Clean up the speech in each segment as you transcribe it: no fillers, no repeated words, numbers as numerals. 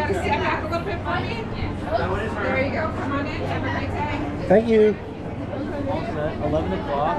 to step back a little bit for me? There you go. Come on in. Have a great day. Thank you. 11 o'clock.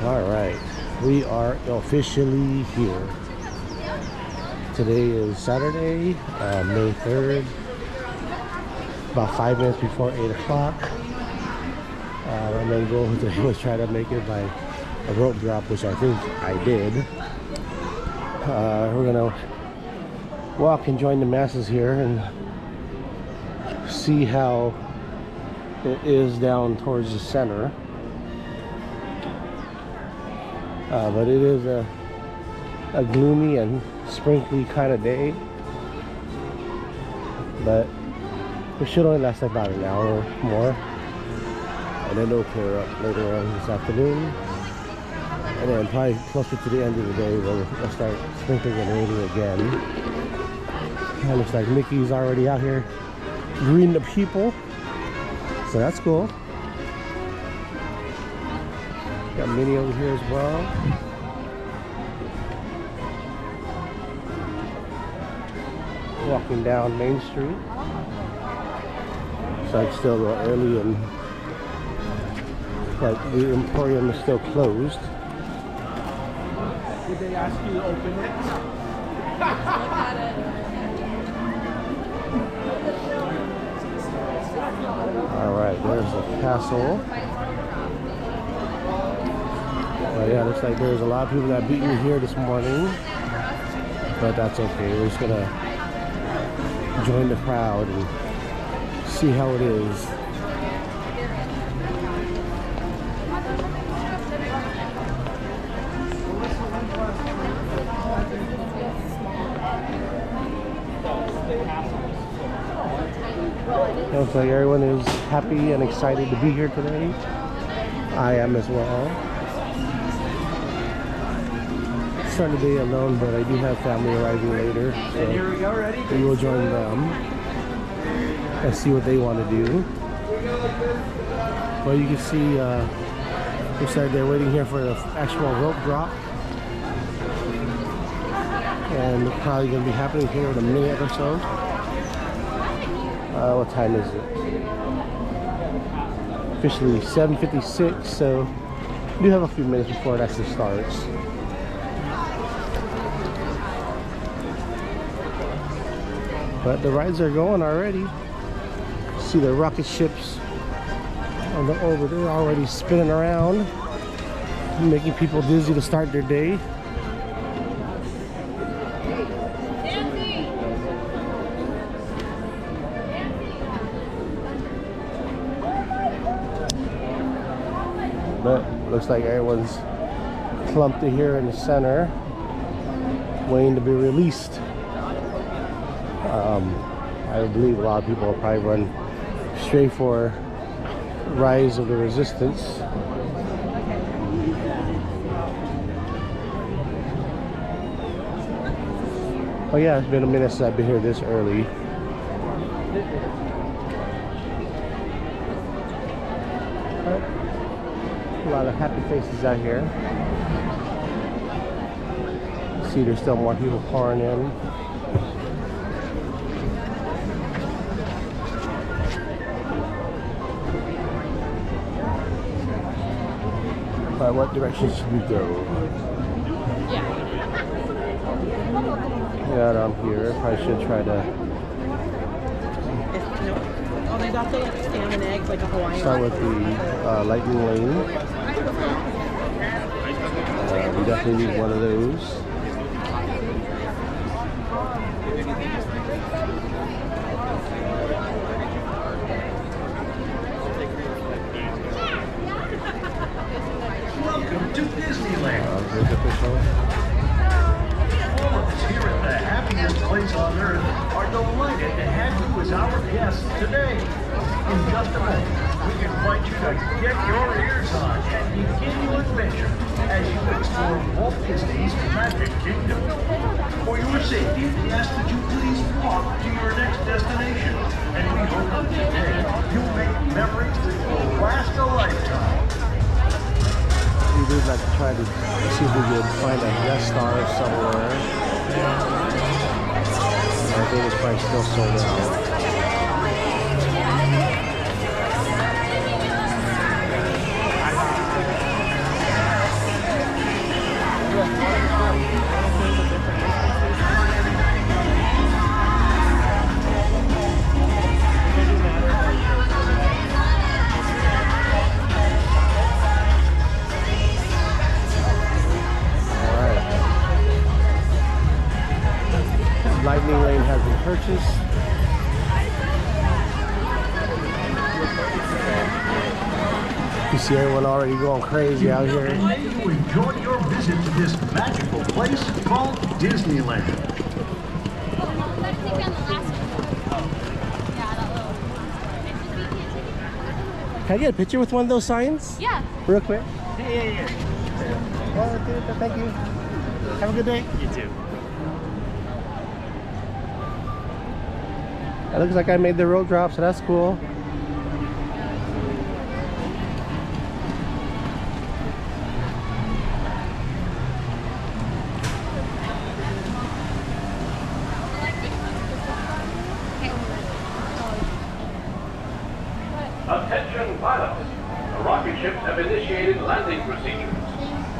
All right, we are officially here. Today is Saturday, May 3rd, about 5 minutes before 8 o'clock. My main goal today was try to make it by a rope drop, which I think I did. We're gonna walk and join the masses here and see how it is down towards the center. But it is a gloomy and sprinkly kind of day, but it should only last about an hour or more, and then it'll clear up later on this afternoon, and then probably closer to the end of the day we'll start sprinkling and raining again. It looks like Mickey's already out here greeting the people, so that's cool. Got Minnie over here as well. Walking down Main Street. It's like still a little early and like the Emporium is still closed. Did they ask you to open it? Alright, there's the castle. Yeah, looks like there's a lot of people that beat me here this morning, but that's okay. We're just gonna join the crowd and see how it is. Looks like everyone is happy and excited to be here today. I am as well. Starting the day alone, but I do have family arriving later, so Here we go, ready? we will join them and see what they want to do. Well, you can see looks like they're waiting here for the actual rope drop, and it's probably going to be happening here in a minute or so. What time is it? Officially 7:56, so we do have a few minutes before it actually starts. But the rides are going already. See the rocket ships on the over there already spinning around, making people dizzy to start their day. But looks like everyone's clumped in here in the center, waiting to be released. I believe a lot of people will probably run straight for Rise of the Resistance. Oh yeah, it's been a minute since I've been here this early. A lot of happy faces out here. See, there's still more people pouring in. Alright, what direction should we go? Yeah, I'm here. I should try to Ham and eggs, like a Hawaiian. start with the lightning lane. We definitely need one of those. Welcome to Disneyland. Here's the official. surprise our guests today. In just a moment, we invite you to get your ears on and begin your adventure as you explore Walt Disney's Magic Kingdom. For your safety, we ask that you please walk to your next destination, and we hope that today you'll make memories that will last a lifetime. We would like to try to see if we could find a guest star somewhere. I think it's probably still sold out. Lightning lane has been purchased. You see everyone already going crazy out here. You enjoy your visit to this magical place called Disneyland. Can I get a picture with one of those signs? Yeah. Real quick. Yeah. Oh, thank you. Have a good day. You too. It looks like I made the road drop, so that's cool. Attention pilots, the rocket ships have initiated landing procedures.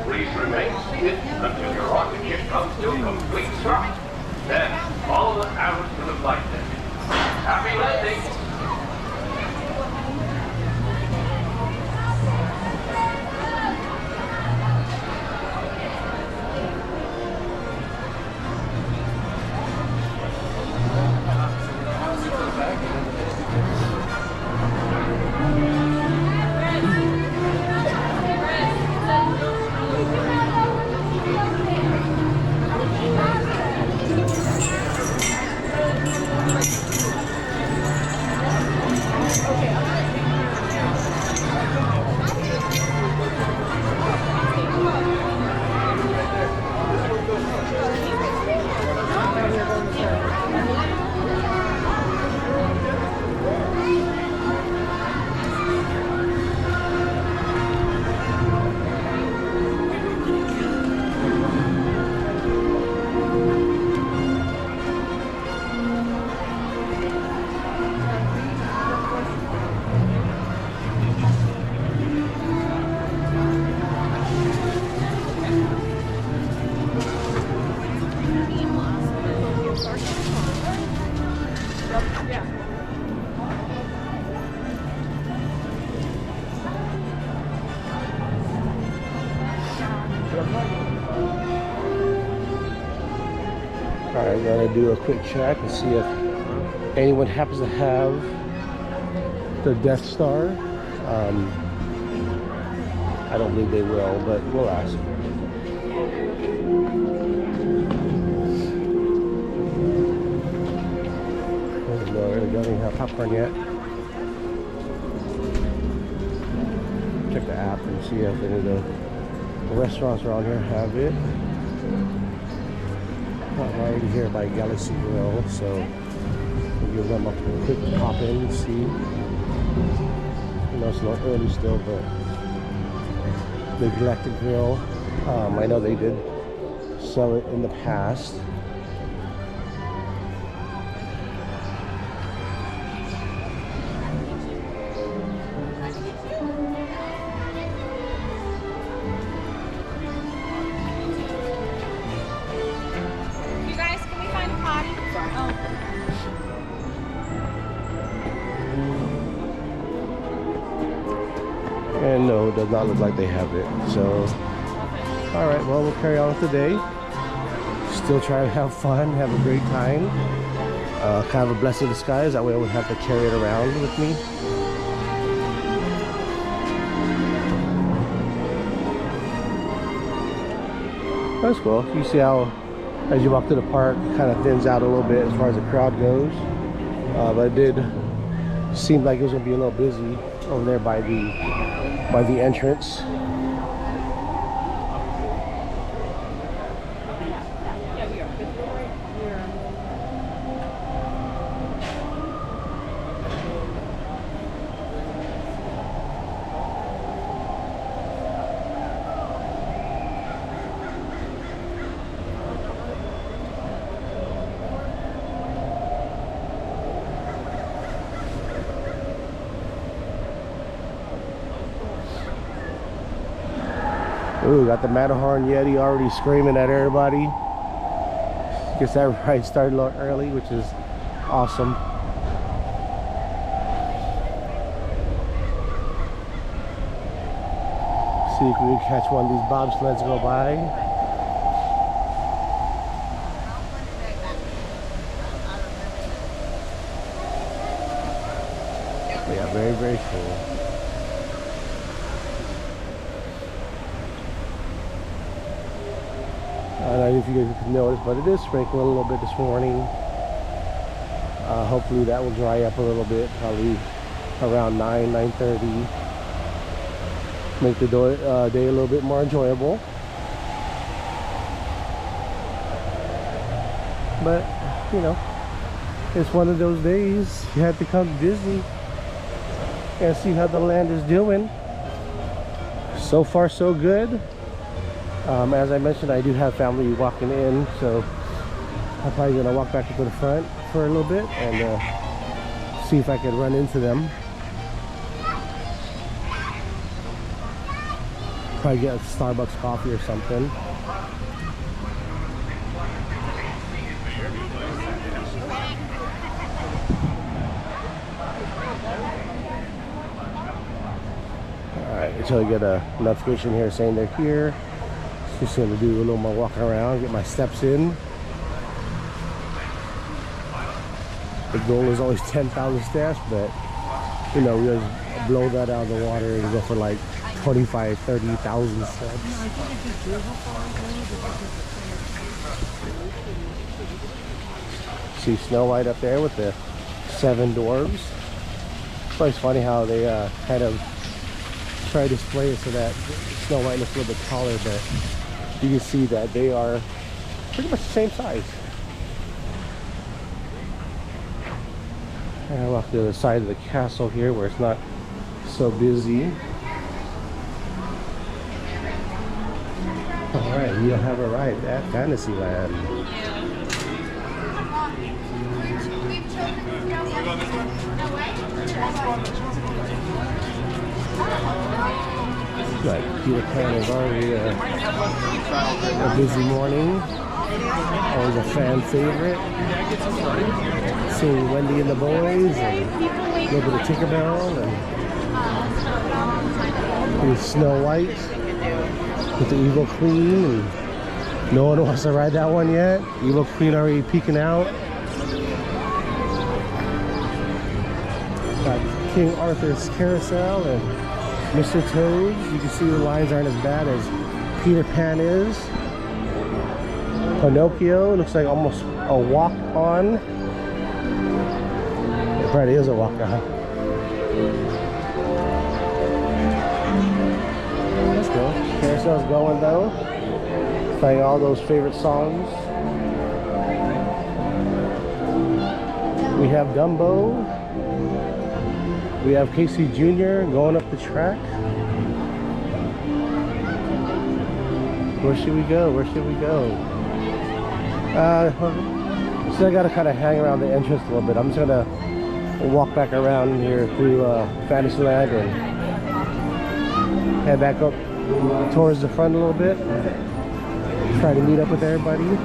Please remain seated until your rocket ship comes to a complete stop. Then follow the arrows to the flight deck. Happy landing! Alright, gotta do a quick check and see if anyone happens to have the Death Star. I don't believe they will, but we'll ask. No, they don't even have popcorn yet. Check the app and see if any of the restaurants around here have it. I'm already here by Galaxy Grill, so we'll give them a quick pop in and see. I know it's a little early still, but the Galactic Grill, I know they did sell it in the past. And no, it does not look like they have it. So, alright, well, we'll carry on with the day. Still try to have fun, have a great time. Kind of a blessing in disguise. That way I wouldn't have to carry it around with me. That's cool. You see how, as you walk through the park, it kind of thins out a little bit as far as the crowd goes. but it did seem like it was gonna be a little busy over there by the entrance. Ooh, got the Matterhorn Yeti already screaming at everybody. Guess that ride started a little early, which is awesome. See if we can catch one of these bobsleds go by. Yeah, very, very cool. I don't know if you guys can notice, but it is sprinkling a little bit this morning. Hopefully that will dry up a little bit, probably around 9:30. Make the day a little bit more enjoyable. But, you know, it's one of those days you have to come to Disney and see how the land is doing. So far, so good. As I mentioned, I do have family walking in, so I'm probably gonna walk back to the front for a little bit and see if I can run into them. Probably get a Starbucks coffee or something. Alright, until I get a notification here saying they're here. Just gonna do a little more walking around, get my steps in. The goal is always 10,000 steps, but you know, we just blow that out of the water and go for like 25, 30,000 steps. See Snow White up there with the 7 dwarves. It's always funny how they kind of try to display it so that Snow White looks a little bit taller, but you can see that they are pretty much the same size. And I walk to the other side of the castle here where it's not so busy. Alright, we'll have a ride at Fantasyland. Like Peter Pan is already a busy morning. Always a fan favorite. Seeing Wendy and the boys and a little bit of Tinkerbelle and Snow White with the Evil Queen. And no one wants to ride that one yet. Evil Queen already peeking out. Got King Arthur's Carousel and Mr. Toad. You can see the lines aren't as bad as Peter Pan is. Pinocchio looks like almost a walk-on. It probably is a walk-on. Let's go. Carousel's going though. Playing all those favorite songs. We have Dumbo. We have Casey Jr. going up the track. Where should we go? Where should we go? So I gotta kind of hang around the entrance a little bit. I'm just gonna walk back around here through Fantasyland and head back up towards the front a little bit. Try to meet up with everybody.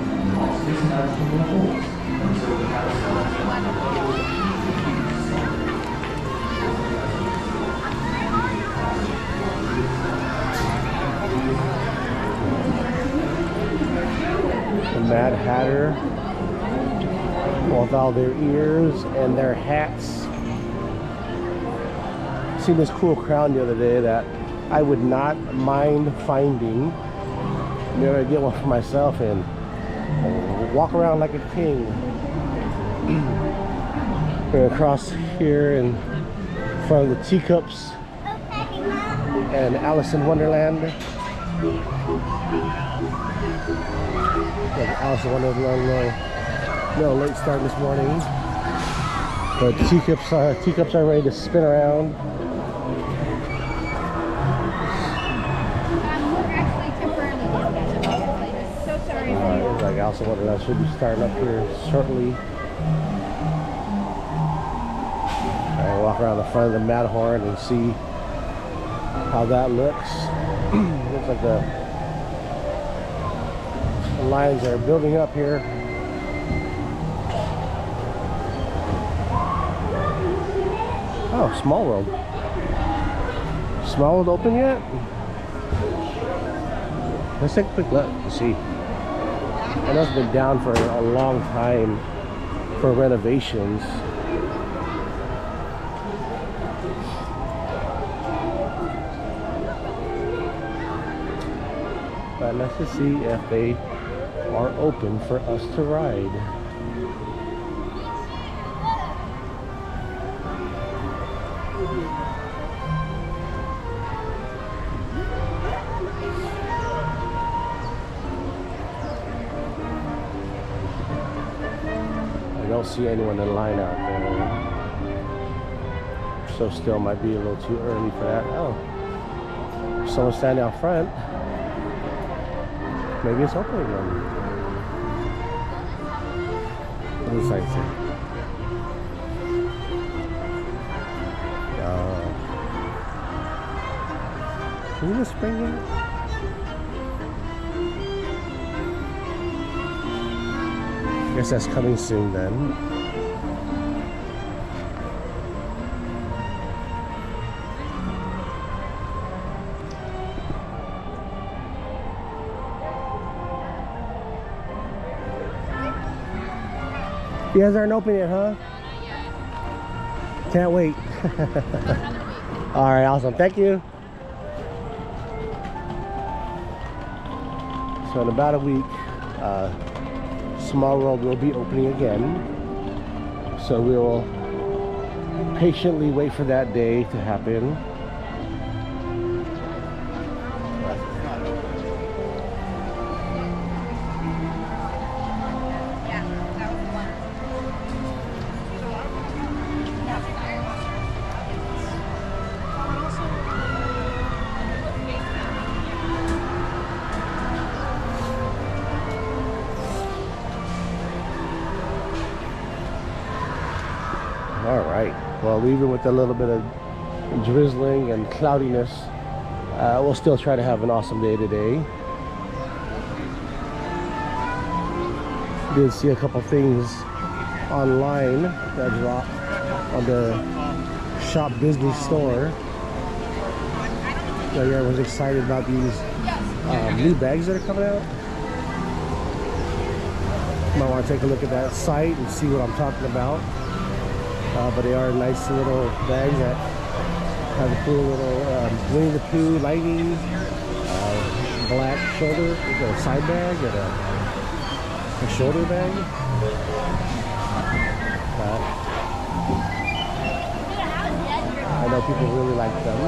Mad Hatter with all their ears and their hats. Seen this cool crown the other day that I would not mind finding. Maybe I'd get one for myself and walk around like a king. We're gonna cross here in front of the Teacups and Alice in Wonderland. Like Alice in Wonderland, no late start this morning. But teacups are ready to spin around. We're actually temporarily discussing. So sorry for you. Looks like Alice in Wonderland should be starting up here shortly. I'll walk around the front of the Matterhorn and see how that looks. Looks like the lines are building up here. Oh, Small World. Small World open yet? Let's take a quick look to see. I know it's been down for a long time for renovations. But let's just see if they are open for us to ride. I don't see anyone in line out there. So still might be a little too early for that. Oh, someone standing out front. Maybe it's open again. What does the sign say? Is it spring yet? I guess that's coming soon then. You guys aren't open yet, huh? Can't wait. All right, awesome. Thank you. So in about a week, Small World will be opening again. So we will patiently wait for that day to happen. Well, even with a little bit of drizzling and cloudiness, we'll still try to have an awesome day today. Did see a couple things online that dropped on the Shop Disney store. So yeah, I was excited about these new bags that are coming out. Might want to take a look at that site and see what I'm talking about. But they are nice little bags that have a cool little Winnie the Pooh lighting, black shoulder, a side bag, and a shoulder bag. I know people really like them.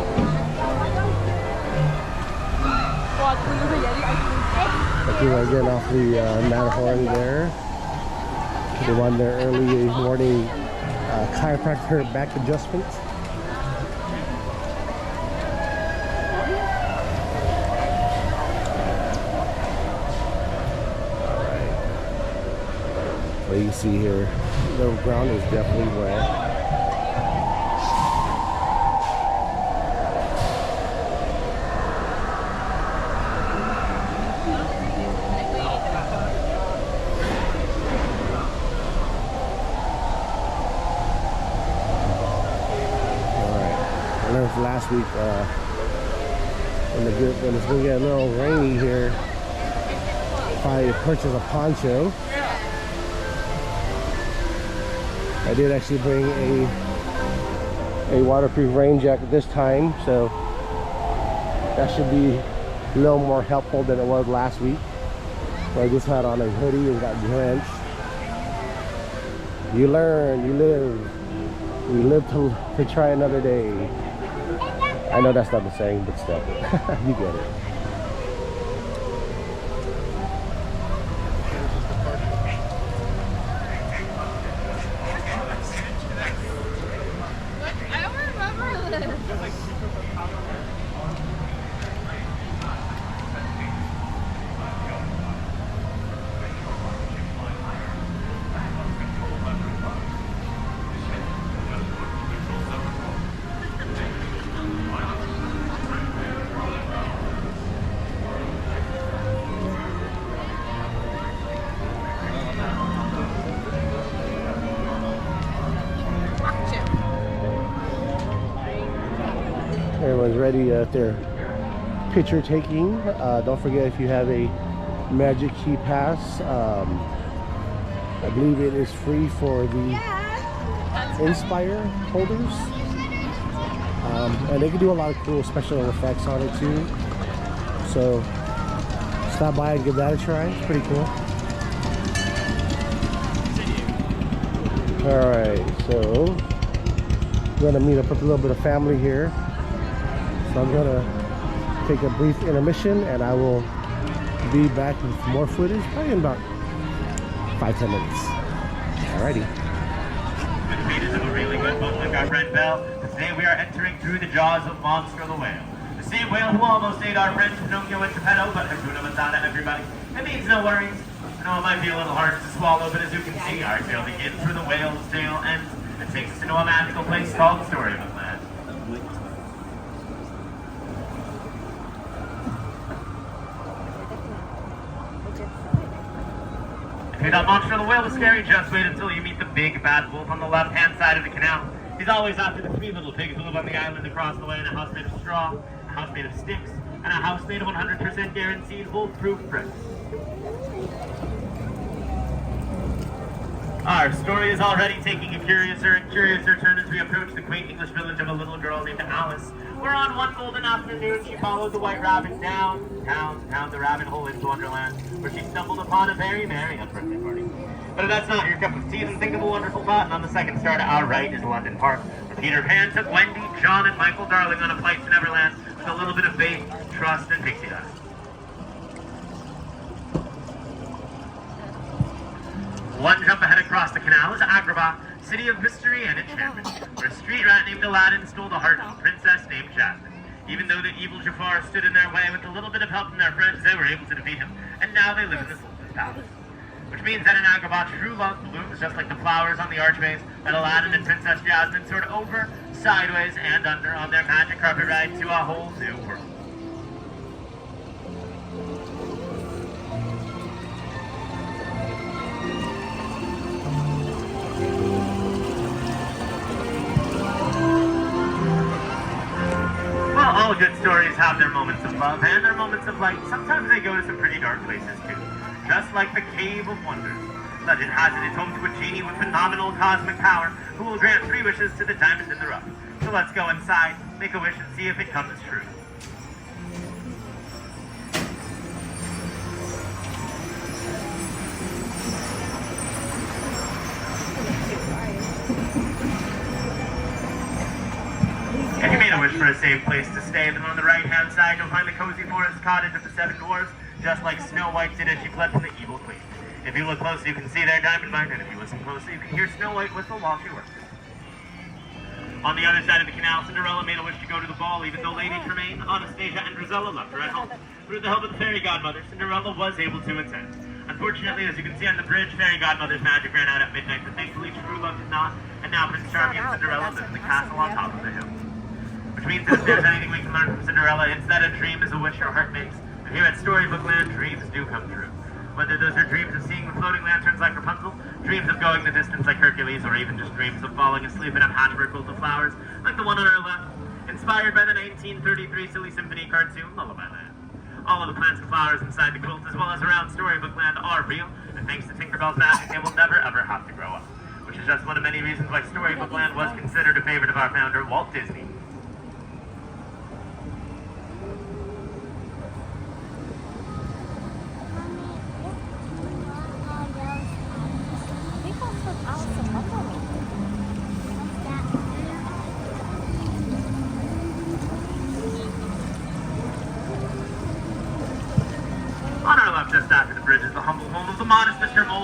If you are getting off the Matterhorn there, they want their early morning chiropractor back adjustment. Alright. Well, you can see here, the ground is definitely wet. Last week when it's going to get a little rainy here, probably purchase a poncho. I did actually bring a waterproof rain jacket this time, so that should be a little more helpful than it was last week, where I just had on a hoodie and got drenched. You learn, you live. We live to try another day. I know that's not the saying, but still, you get it. I don't remember this. Everyone's ready at their picture taking. Don't forget, if you have a Magic Key Pass, I believe it is free for the Inspire holders. And they can do a lot of cool special effects on it too. So stop by and give that a try. It's pretty cool. Alright, so I'm gonna meet up with a little bit of family here. So I'm gonna take a brief intermission and I will be back with more footage probably in about 5-10 minutes. Alrighty. With readers of a really good book like our friend Belle, today we are entering through the jaws of Monster the Whale. The same whale who almost ate our friends Pinocchio and Geppetto, but Hakuna Matata, everybody. It means no worries. I know it might be a little hard to swallow, but as you can see, our tale begins where the whale's tail ends and takes us into a magical place called Story of Rapunzel. If you thought Monster the Whale was scary, just wait until you meet the big bad wolf on the left-hand side of the canal. He's always after the three little pigs who live on the island across the way in a house made of straw, a house made of sticks, and a house made of 100% guaranteed wolf-proof bricks. Our story is already taking a curiouser and curiouser turn as we approach the quaint English village of a little girl named Alice, where on one golden afternoon she followed the white rabbit down the rabbit hole into Wonderland, where she stumbled upon a very merry birthday party. But if that's not your cup of tea, then think of a wonderful thought, and on the second star to our right is London Park, where Peter Pan took Wendy, John, and Michael Darling on a flight to Neverland with a little bit of faith, trust, and pixie dust. One jump ahead across the canal is Agrabah, city of mystery and enchantment, where a street rat named Aladdin stole the heart of a princess named Jasmine. Even though the evil Jafar stood in their way, with a little bit of help from their friends, they were able to defeat him, and now they live in the Sultan's palace. Which means that in Agrabah, true love blooms just like the flowers on the archways that Aladdin and Princess Jasmine soared over, sideways, and under on their magic carpet ride to a whole new world. All good stories have their moments of love and their moments of light. Sometimes they go to some pretty dark places too. Just like the Cave of Wonders. Legend has it it's home to a genie with phenomenal cosmic power who will grant 3 wishes to the diamond in the rough. So let's go inside, make a wish, and see if it comes true. If you made a wish for a safe place to stay, then on the right-hand side you'll find the cozy forest cottage of the 7 dwarves, just like Snow White did as she fled from the evil queen. If you look closely, you can see their diamond mine, and if you listen closely, you can hear Snow White whistle while she works. On the other side of the canal, Cinderella made a wish to go to the ball, even though Lady Tremaine, Anastasia, and Drizella left her at home. Through the help of the fairy godmother, Cinderella was able to attend. Unfortunately, as you can see on the bridge, fairy godmother's magic ran out at midnight, but thankfully true love did not, and now Prince Charming and Cinderella live in the castle on top of the hill. Which means that if there's anything we can learn from Cinderella, it's that a dream is a wish your heart makes. And here at StoryBook Land, dreams do come true. Whether those are dreams of seeing the floating lanterns like Rapunzel, dreams of going the distance like Hercules, or even just dreams of falling asleep in a patchwork quilt of flowers, like the one on our left, inspired by the 1933 Silly Symphony cartoon, Lullaby Land. All of the plants and flowers inside the quilt, as well as around StoryBook Land, are real, and thanks to Tinkerbell's magic, they will never ever have to grow up. Which is just one of many reasons why StoryBook Land was considered a favorite of our founder, Walt Disney.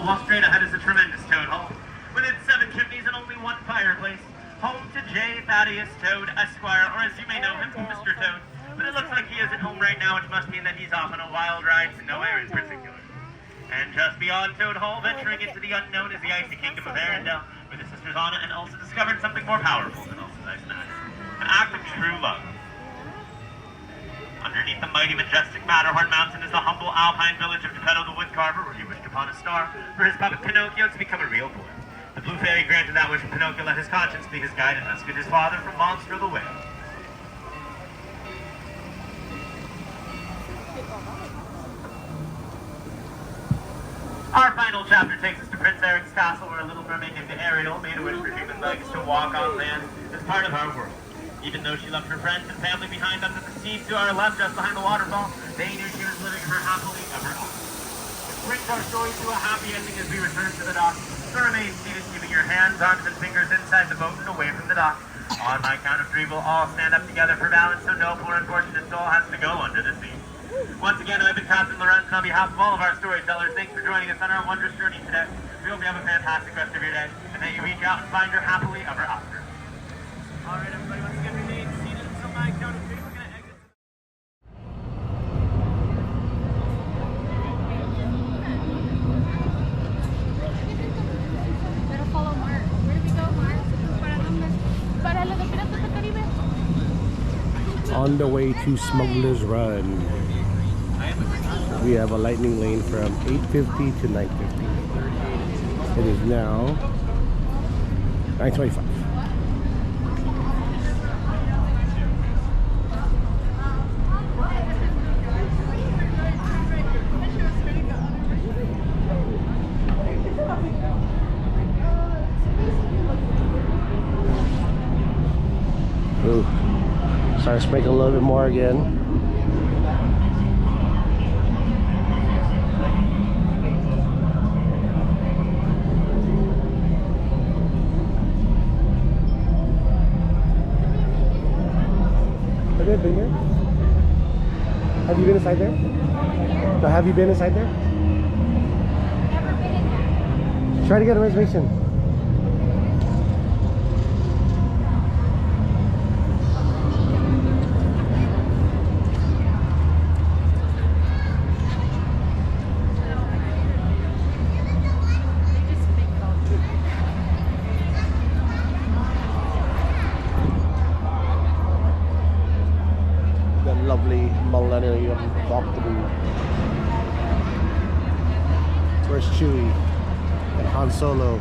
while straight ahead is a tremendous toad hall, with its 7 chimneys and only 1 fireplace, home to J. Thaddeus Toad, Esquire, or as you may know him, Mr. Toad. But it looks like he isn't home right now, which must mean that he's off on a wild ride to nowhere in particular. And just beyond Toad Hall, venturing into the unknown, is the icy kingdom of Arendelle, where the sisters Anna and Elsa discovered something more powerful than Elsa's ice magic. An act of true love. Underneath the mighty, majestic Matterhorn Mountain is the humble alpine village of Geppetto the Woodcarver, where he wished upon a star for his puppet Pinocchio to become a real boy. The Blue Fairy granted that wish, and Pinocchio let his conscience be his guide and rescued his father from Monster the Whale. Our final chapter takes us to Prince Eric's castle, where a little mermaid named Ariel made a wish for human legs to walk on land as part of our world. Even though she left her friends and family behind under the sea to our left, just behind the waterfall, they knew she was living her happily ever after. Which brings our story to a happy ending as we return to the dock. So remain seated, keeping your hands, arms, and fingers inside the boat and away from the dock. On my count of 3, we'll all stand up together for balance, so no poor unfortunate soul has to go under the sea. Once again, I've been Captain Lorenz, and on behalf of all of our storytellers, thanks for joining us on our wondrous journey today. We hope you have a fantastic rest of your day, and that you reach out and find your happily ever after. All right, everybody, once again, remain seated until my count of 3. We're going to exit. Pero follow Mark. Where do we go, Mark? Para lo de Piratas del Caribe. On the way to Smugglers Run. We have a lightning lane from 8:50 to 9:50. It is now 9:25. Ooh, starts making a little bit more again. Have you been here? Have you been inside there? No, have you been inside there? Never been in there. Try to get a reservation. The lovely Millennium walkthrough. Where's Chewie and Han Solo?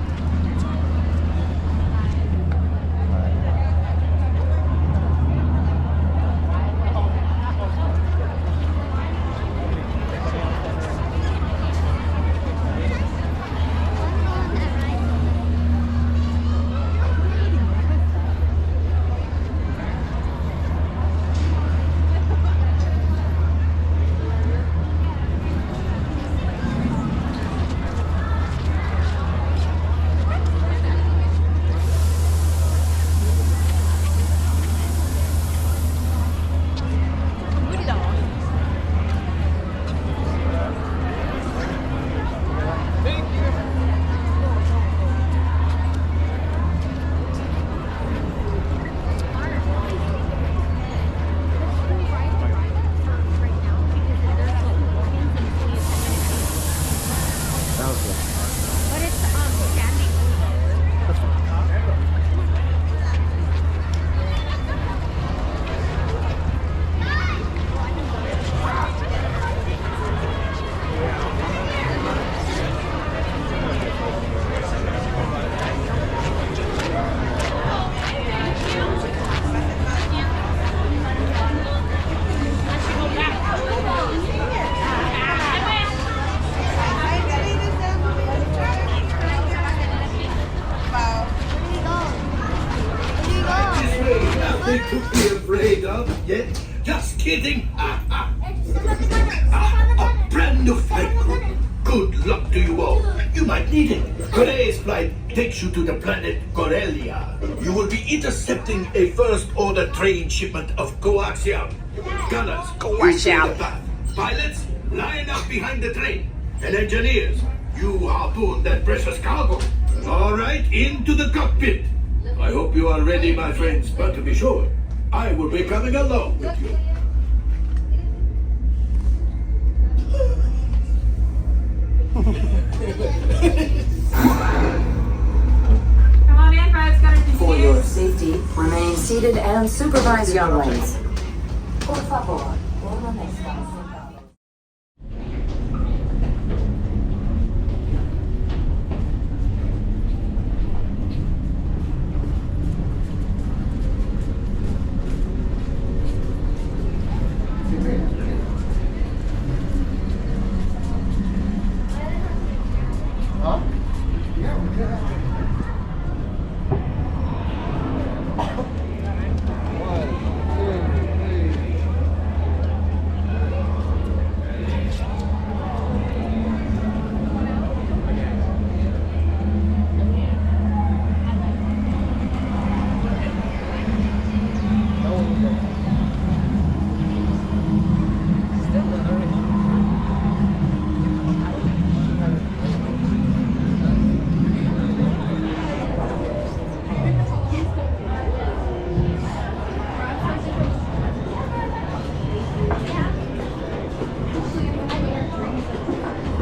To be afraid of yet? Just kidding. A brand new flight crew. Good luck to you all. You might need it. Today's flight takes you to the planet Corellia. You will be intercepting a first-order train shipment of coaxium. Gunners, coaxium. Pilots, line up behind the train. And engineers, You harpooned that precious cargo. All right, into the cockpit. I hope you are ready, my friends, but to be sure, I will be coming along with you. Come on in, Fred's got a For your safety, remain seated and supervise younglings. Por favor, permanezcan sentados.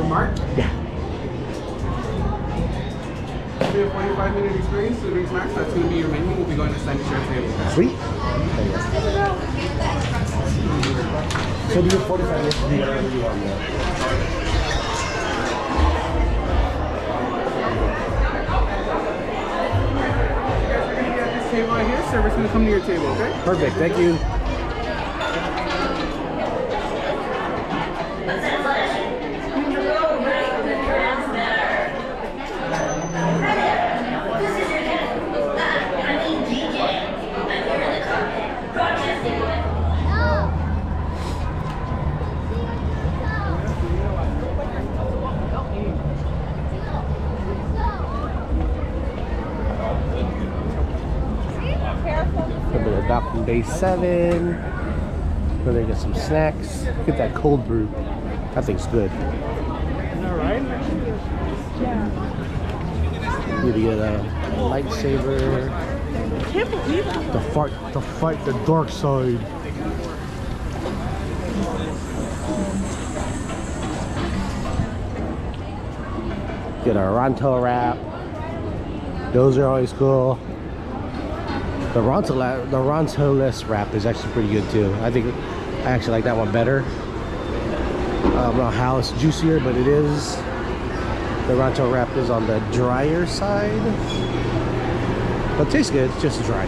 Mark? Yeah. It'll be a 45-minute experience to reach max. That's going to be your menu. We'll be going to sign share table. Sweet. So do you 45 minutes to do whatever you want there? This table right here, server's going to come to your table, okay? Perfect, thank you. We're back from day 7. We're gonna get some snacks. Get that cold brew. That thing's good. Alright. Need to get a lightsaber. I can't believe it. To fight the dark side. Get a Ronto wrap. Those are always cool. The Ronto-less wrap is actually pretty good too. I actually like that one better. I don't know how it's juicier, but it is. The Ronto wrap is on the drier side, but it tastes good. It's just dry.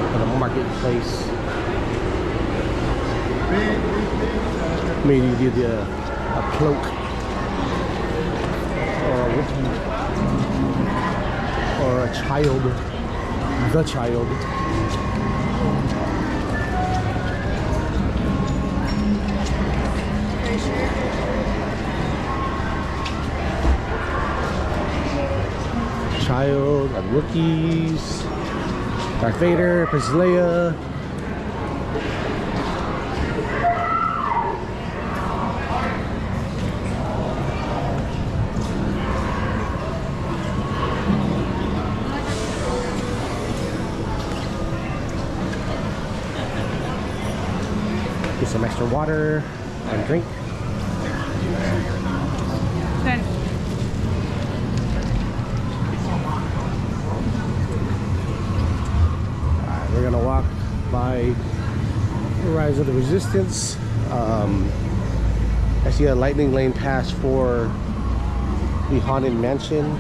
At the marketplace, maybe you get a cloak or a whoopie. Or a child, the child. Child, and rookies, Darth Vader, Princess Leia. Get some extra water and drink. Alright, we're gonna walk by Rise of the Resistance. I see a lightning lane pass for the Haunted Mansion.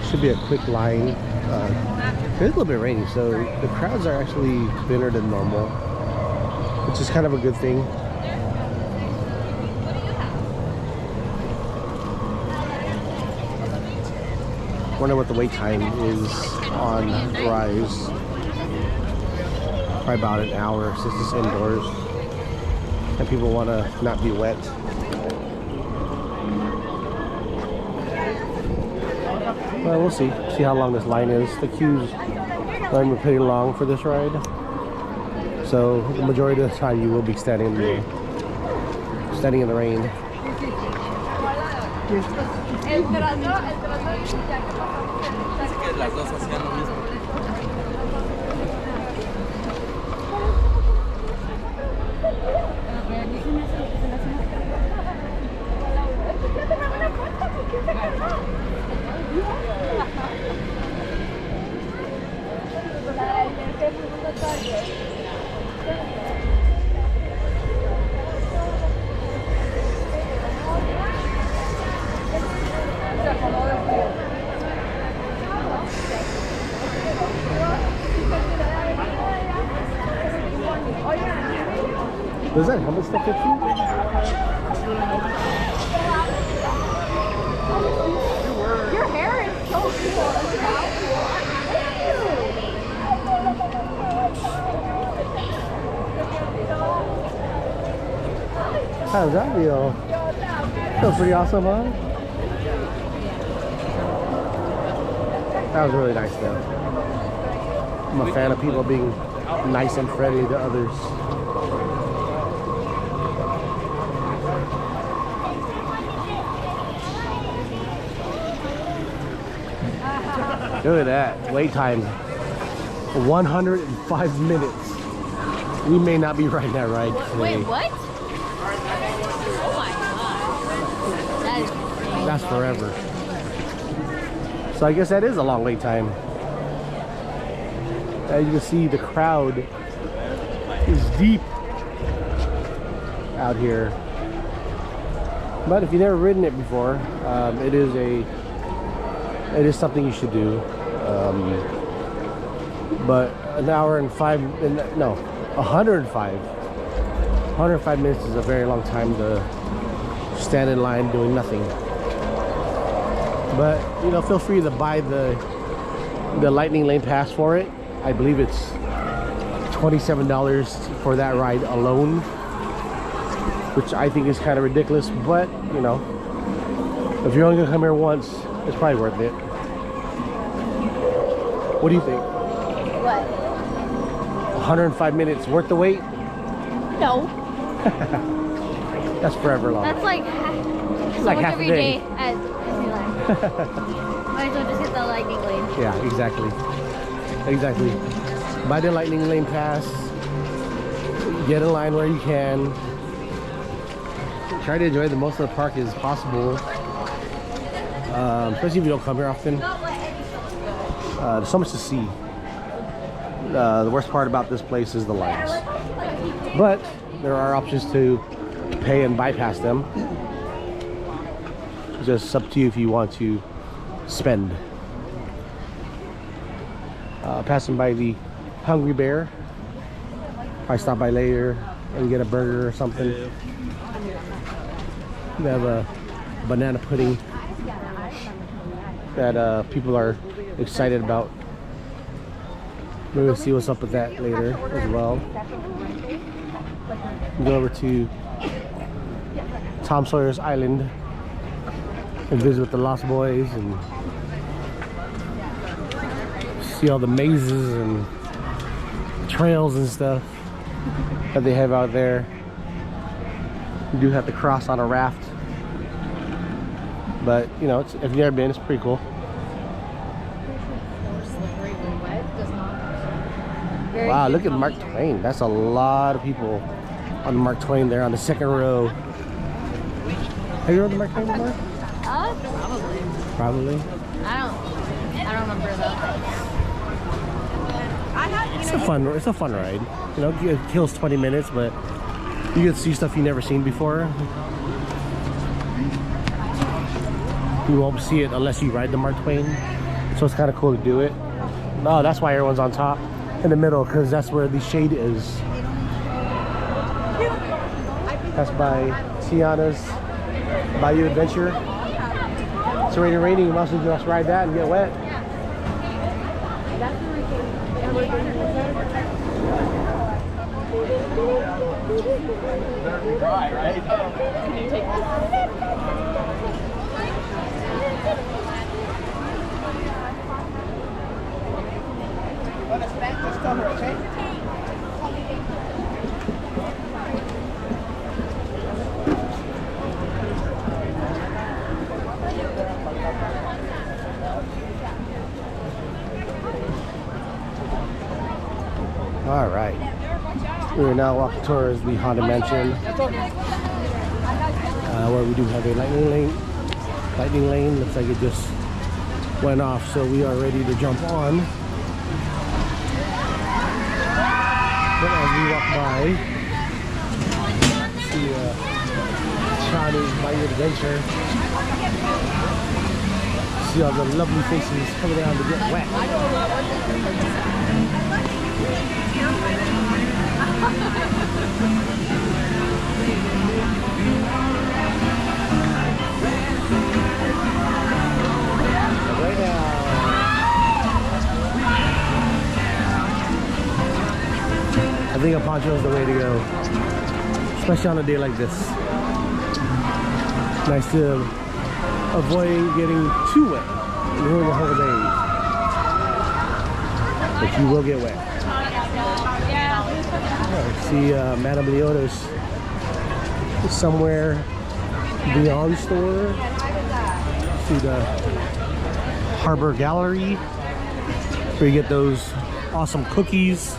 Should be a quick line. It's a little bit rainy, so the crowds are actually thinner than normal, which is kind of a good thing. Wonder what the wait time is on Rise. Probably about an hour since it's indoors, and people want to not be wet. Well, we'll see how long this line is. The queues are pretty long for this ride, so the majority of the time you will be standing there. standing in the rain. Does that helmet stuff fit you? Your hair is so cool. How does that feel? Feels pretty awesome, huh? That was really nice though. I'm a fan of people being nice and friendly to others. Look at that, wait time, 105 minutes. We may not be riding that ride today. Wait, what? Oh my god. That is crazy. That's forever. So I guess that is a long wait time. As you can see, the crowd is deep out here. But if you've never ridden it before, it is something you should do. But an hour and 105 minutes is a very long time to stand in line doing nothing. But you know, feel free to buy the lightning lane pass for it. I believe it's $27 for that ride alone, which I think is kind of ridiculous. But you know, if you're only gonna come here once, it's probably worth it. What do you think? What? 105 minutes worth the wait? No. That's forever long. That's like half a every day. day at Disneyland. Might as well just hit the lightning lane. Yeah, exactly. Exactly. Buy the lightning lane pass. Get in line where you can. Try to enjoy the most of the park as possible. Especially if you don't come here often. There's so much to see. The worst part about this place is the lines. But there are options to pay and bypass them. It's just up to you if you want to spend. Passing by the Hungry Bear. Probably stop by later and get a burger or something. They have a banana pudding that people are excited about. Maybe we'll see what's up with that later as well. Go over to Tom Sawyer's Island and visit with the Lost Boys and see all the mazes and trails and stuff that they have out there. You do have to cross on a raft, but you know, if you've never been, it's pretty cool. Wow, look at Mark Twain. That's a lot of people on Mark Twain there on the second row. Have you rode the Mark Twain before? Probably. Probably. I don't remember though. It's a fun ride. You know, it kills 20 minutes, but you get to see stuff you've never seen before. You won't see it unless you ride the Mark Twain. So it's kind of cool to do it. Oh, that's why everyone's on top in the middle, because that's where the shade is. That's by Tiana's Bayou Adventure. It's already raining. You must just ride that and get wet. Dry, right? Can you take this? All right. We are now walking towards the Haunted Mansion, where we do have a lightning lane. Lightning lane looks like it just went off, so we are ready to jump on. But as we walk by, see Chinese Mighty Adventure. See all the lovely faces coming down to get wet. Right now. I think a poncho is the way to go, especially on a day like this. Nice to avoid getting too wet during the whole day, but you will get wet. See Madame Leota's somewhere beyond store. See the Harbor Gallery, where you get those awesome cookies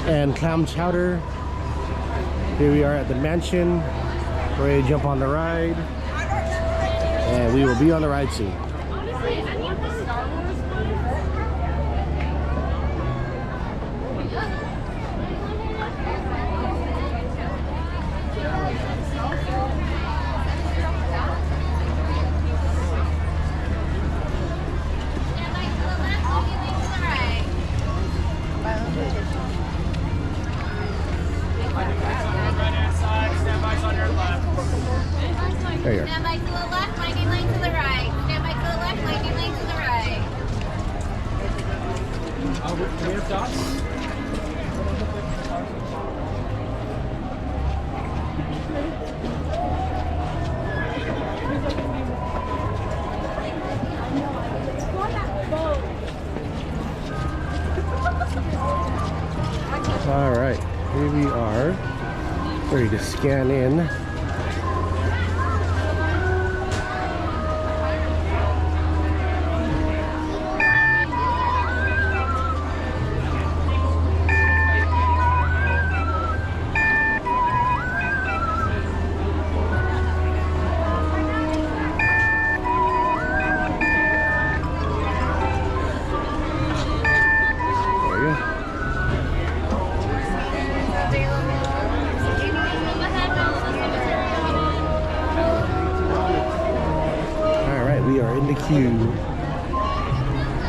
and clam chowder. Here we are at the mansion, ready to jump on the ride, and we will be on the ride soon. There you are. Stand by to the left, lightning lane to the right. Stand by to the left, lightning lane to the right. Do we have dots? All right, here we are, ready to scan in.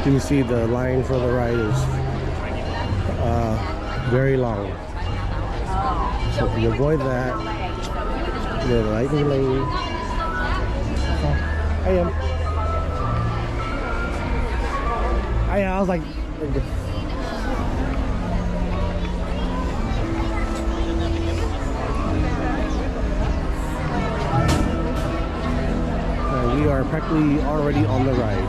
You can see the line for the ride is very long. So if you avoid that, the lightning lane. I was like we are practically already on the ride.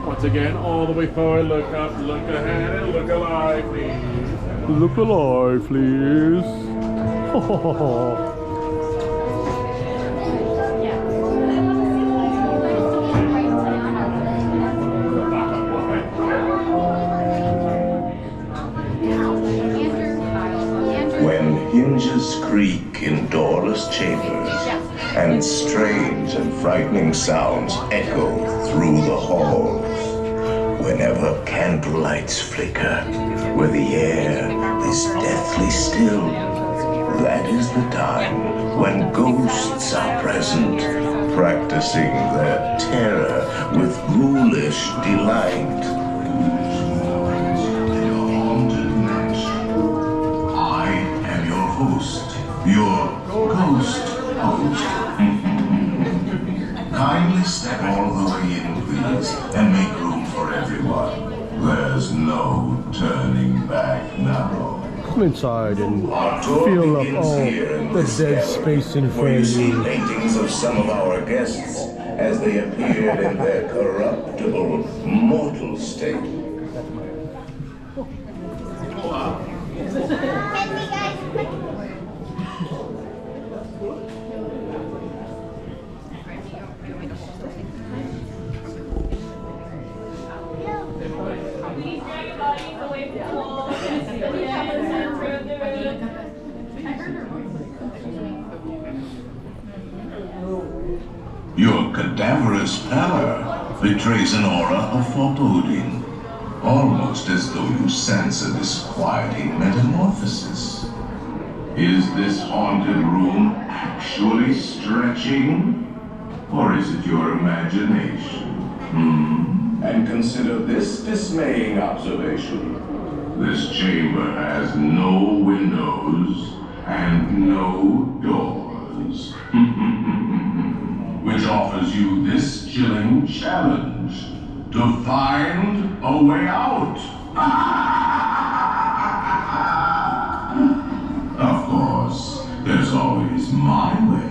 Once again, all the way forward, look up, look ahead, and look alive, please. Look alive, please. When hinges creak in doorless chambers, and strange and frightening sounds echo through the halls, whenever candlelights flicker, where the air is deathly still, that is the time when ghosts are present, practicing their terror with ghoulish delight. I am your host, your ghost host. Kindly step all the way in, please, and make room for everyone. There's no turning back now. come inside and feel up all the dead space in front of See you. paintings of some of our guests as they appeared in their corruptible, mortal state. Your cadaverous pallor betrays an aura of foreboding, almost as though you sense a disquieting metamorphosis. Is this haunted room actually stretching? Or is it your imagination? And consider this dismaying observation. This chamber has no windows and no doors. Which offers you this chilling challenge to find a way out. Of course, there's always my way.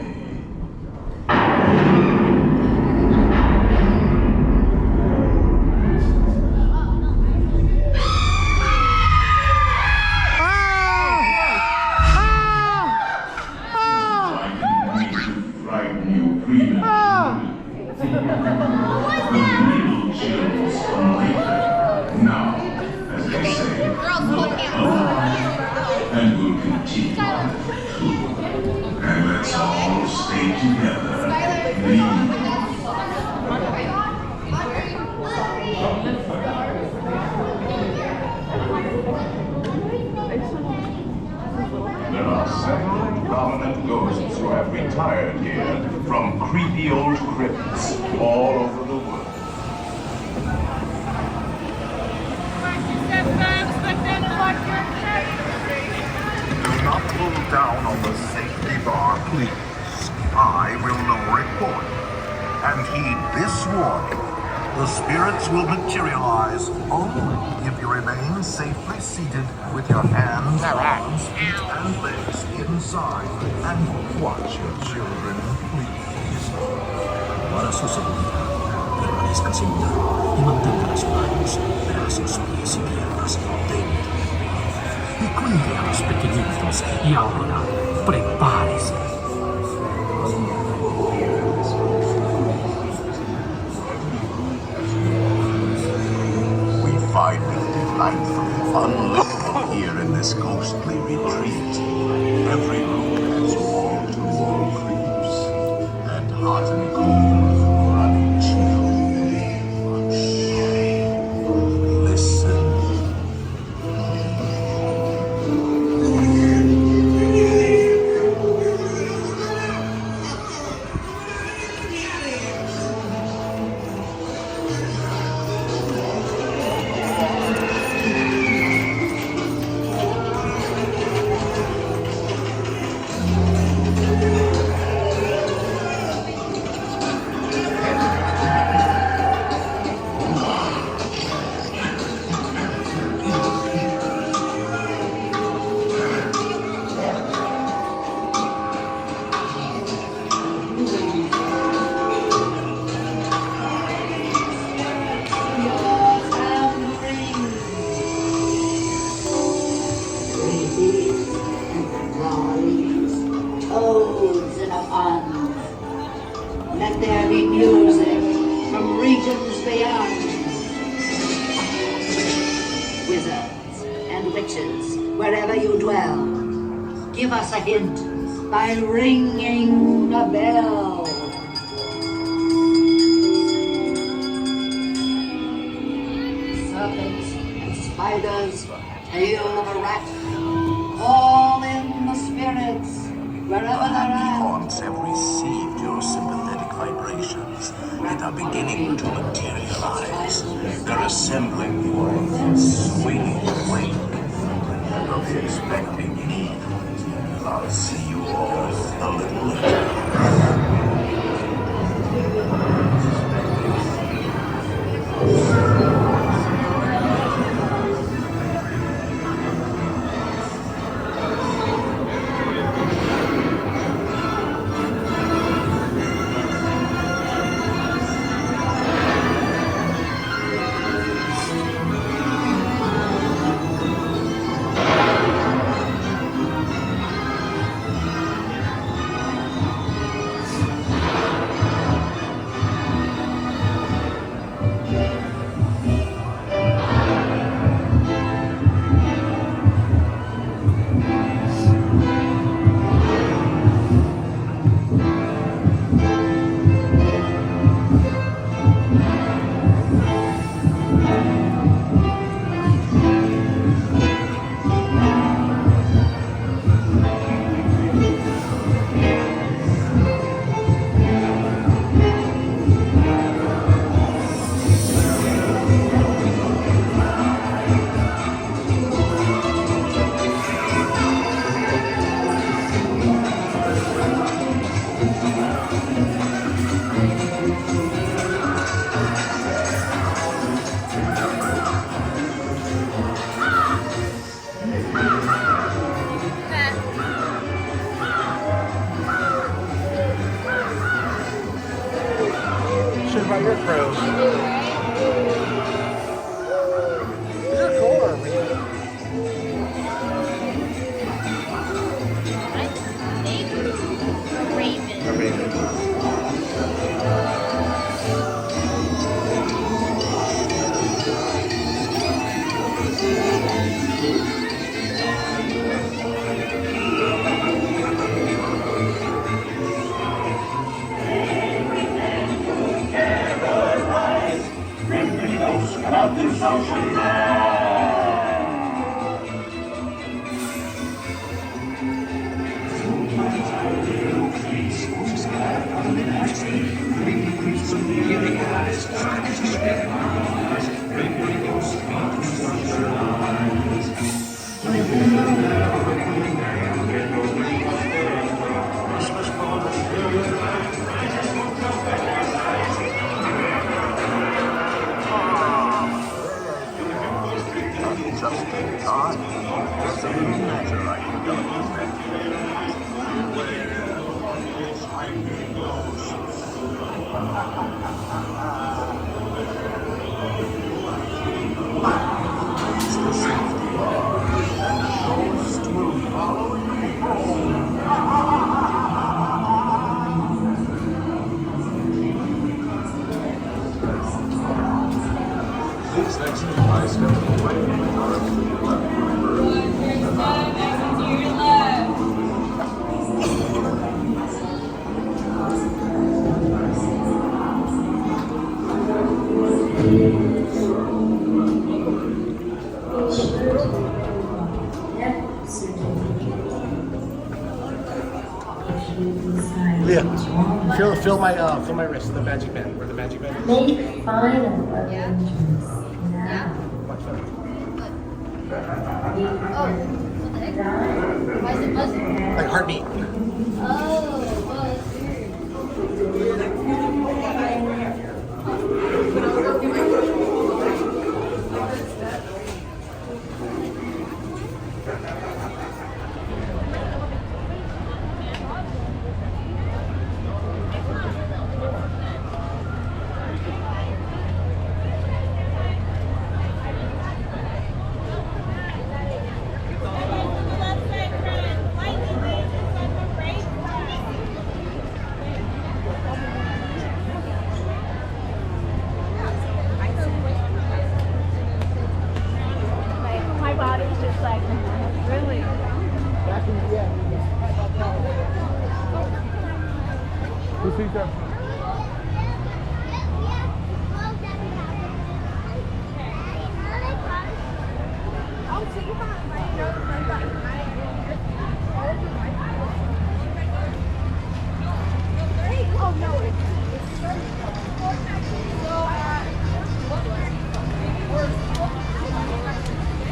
Retired here from creepy old crypts all over the world. Do not pull down on the safety bar, please. I will no report. And heed this warning. The spirits will materialize only if you remain safely seated with your hands, arms, feet, and legs inside. And watch your children, please. Para su seguridad, permanezca sentada y mantenga las manos, brazos, pies y piernas dentro. Y cuide a los pequeñitos. Y ahora, prepárese. Find it delightfully unlivable here in this ghostly retreat. Every room has wall-to-wall creeps and hot and cold running chill. Listen. By ringing a bell. Serpents and spiders, tail of a rat, all in the spirits, wherever they're at. Haunts have received your sympathetic vibrations and are beginning to materialize. They're assembling for swinging wake. Don't be expecting me. I'll see you all a little later. about your crew. These are cooler, man. A raven. Leah, feel my wrist, the magic band, where the magic band is. Make final arrangements now. Why is it buzzing? Like heartbeat.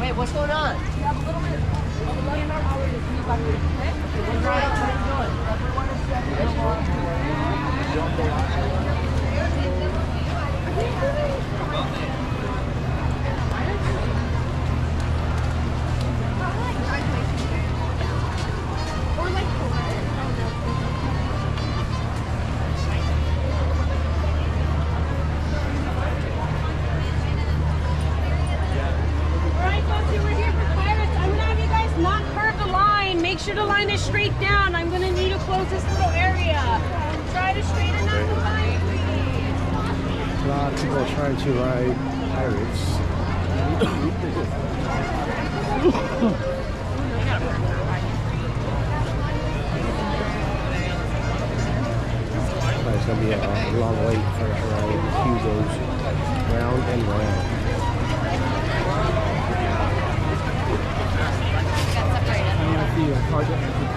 Wait, what's going on? Make sure the line is straight down. I'm gonna need to close this little area. Try to straighten out the line, please. A lot of people are trying to ride pirates. It's gonna be a long wait for the ride. The queue goes round and round.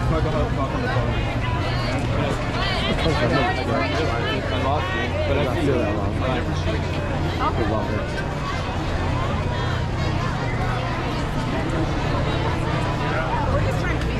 Cargo hub talk on the phone. I lost you, but I see you that long. Okay. Longer. We're just trying to be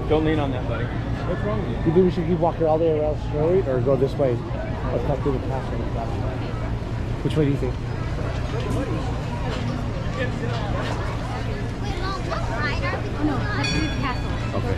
Don't lean on that, buddy. What's wrong with you? You think we should keep walking all the way around straight or go this way? Or cut through the castle? Which way do you think? Oh no, let's do the castle. Okay.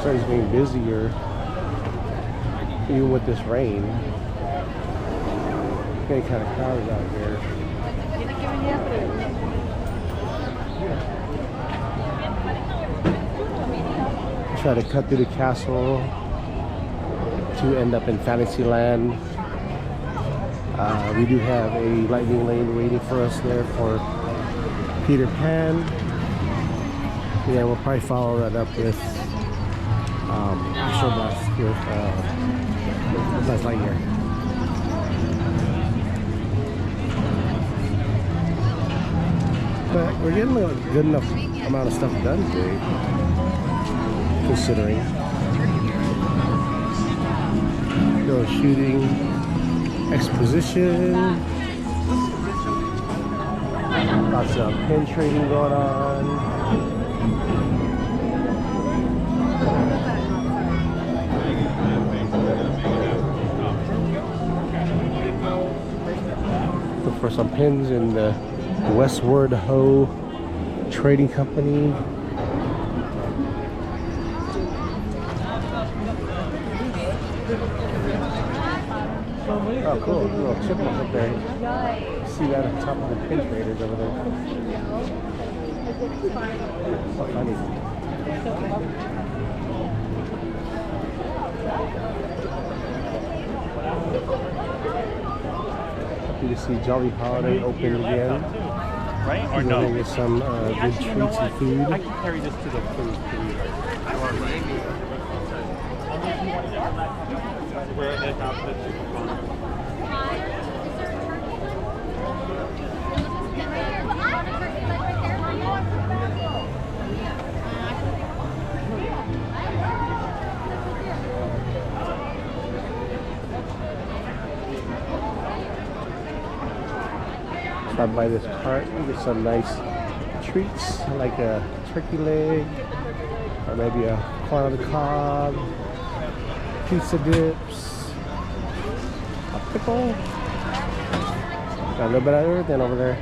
So it's getting busier, even with this rain. It's getting kind of crowded out here. Try to cut through the castle to end up in Fantasyland. We do have a lightning lane waiting for us there for Peter Pan. Yeah, we'll probably follow that up with Surabat with Lightyear. But we're getting a good enough amount of stuff done today, considering. Go shooting, exposition, lots of pin trading going on. Look for some pins in the Westward Ho Trading Company. Oh, cool. Little chipmunk up there. See that on top of the pin traders over there. So funny. Happy to see Jolly Holiday open again. Right? Or We're no? going to get some good treats and food. I can carry this to the food. Where it is opposite to the phone. Stop by this cart and get some nice treats like a turkey leg or maybe a corn on the cob, pizza dips, a pickle. Got a little bit of everything over there.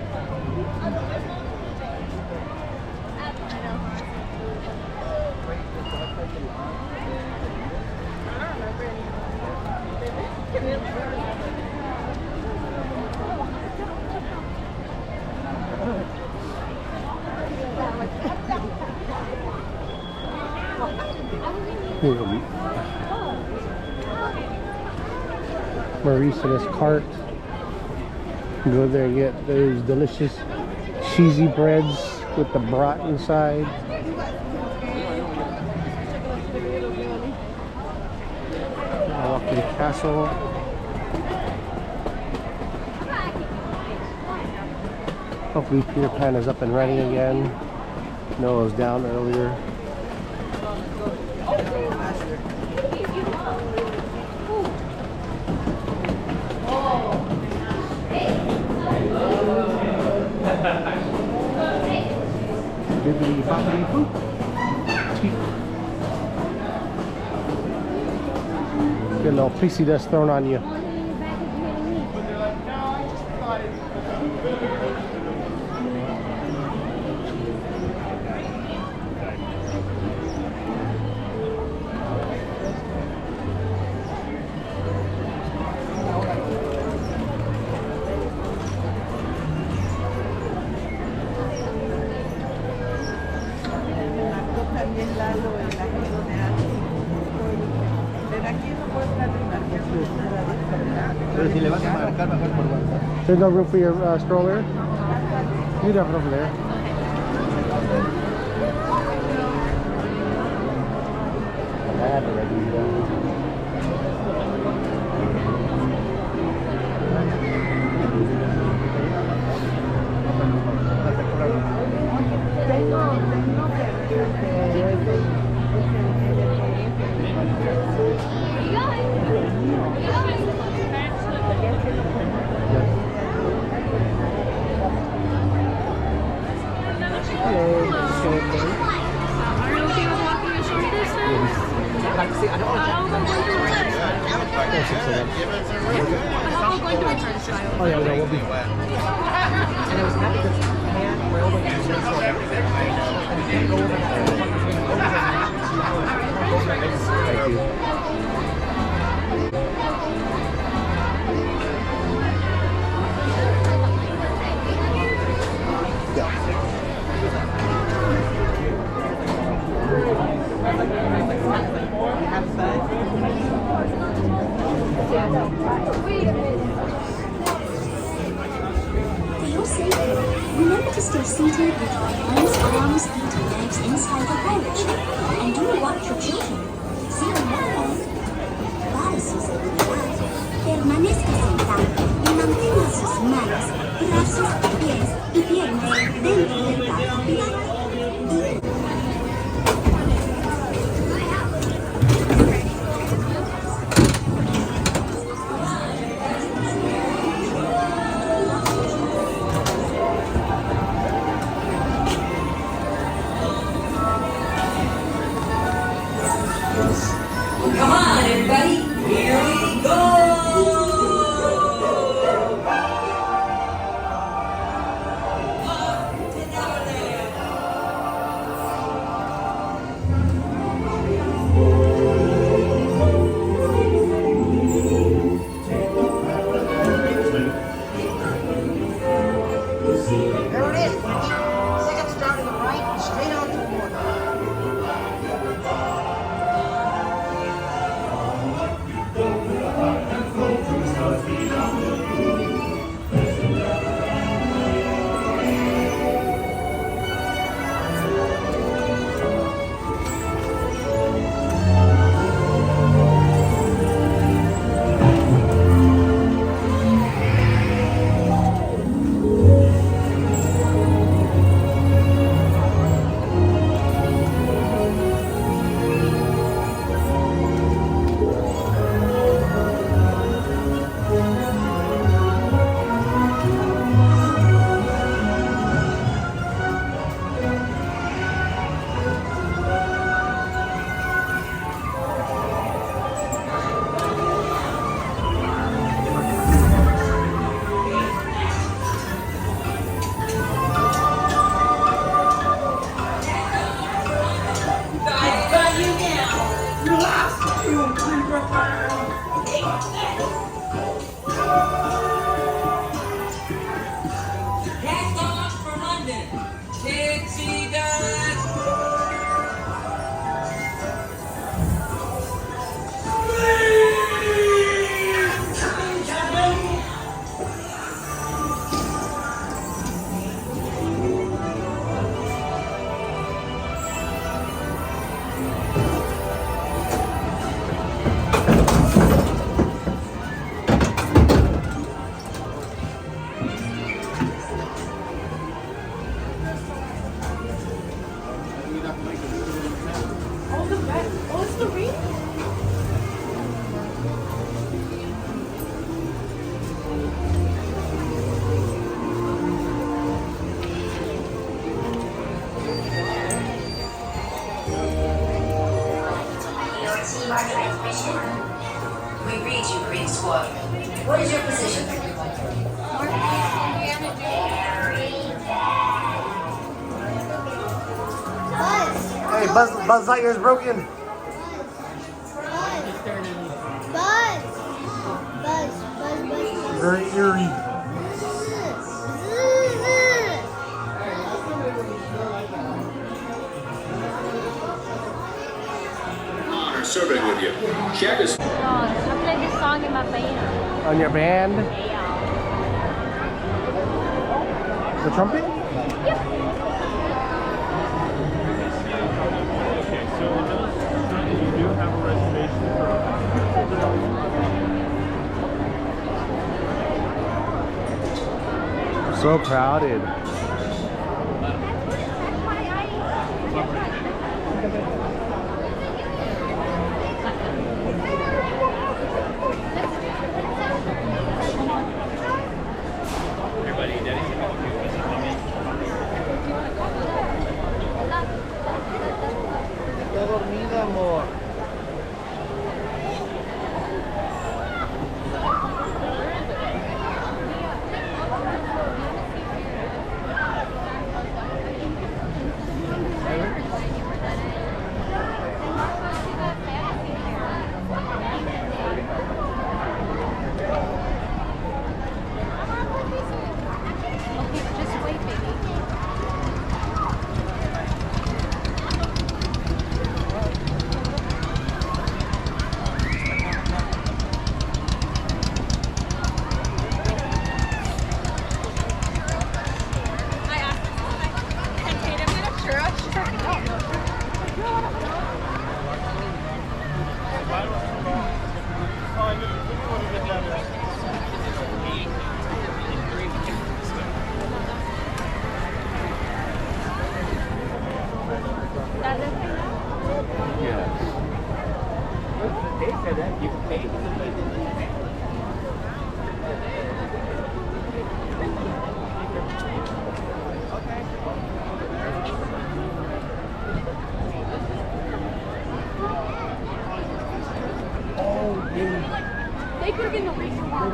Maurice in his cart. Go there and get those delicious cheesy breads with the brat inside. I'll walk to the castle. Hopefully Peter Pan is up and running again. Noah was down earlier. Bibbidi boppity boop. Get a little pixie dust thrown on you. There's no room for your stroller? You drop it over there. I had to ready you down. Oh yeah, no, we'll be. And it was happy because hand railway and thank you. For your safety, remember to stay seated with your hands, arms, feet, and legs inside the pirate ship. And do watch your children. See you later. Para suceder, permanezca sentado y mantenga sus manos, brazos, pies y piernas dentro del barco pirata. Come on, everybody, here we go! There it is, second star to the right, straight on toward We read you, Green Squadron. What is your position? Hey, Buzz Lightyear's broken. Very eerie. Honor serving with you. Check us. I play this song in my band. On your band? Yeah. The trumpet? So crowded. Está dormida, amor. They could have been the reason why.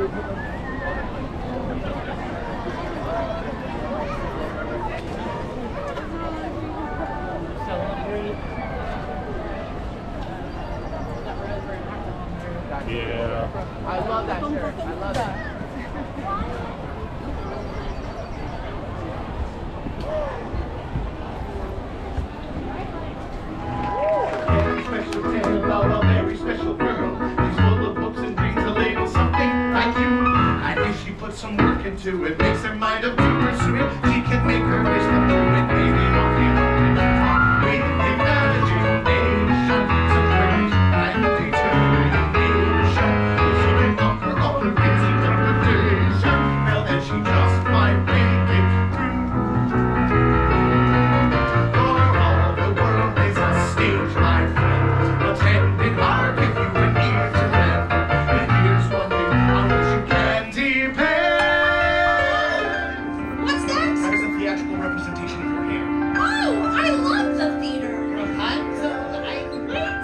Yeah. I love that shirt. I love it. Special tale about a very special girl. She's full of books and dreams, a little something like you. And if she puts some work into it, makes her mind up to pursue it, she can make her wish come true. And maybe I'll be able to talk with imagination, some courage and determination. If she can conquer all her fears and trepidation, well then she just might make it through. For all the world is a stage, my friend. Attend it hard if you an ear to lend. And here's one thing on which you can depend. What's that? That is a theatrical representation of your hair. Oh, I love the theater. Rapunzel, I'm waiting.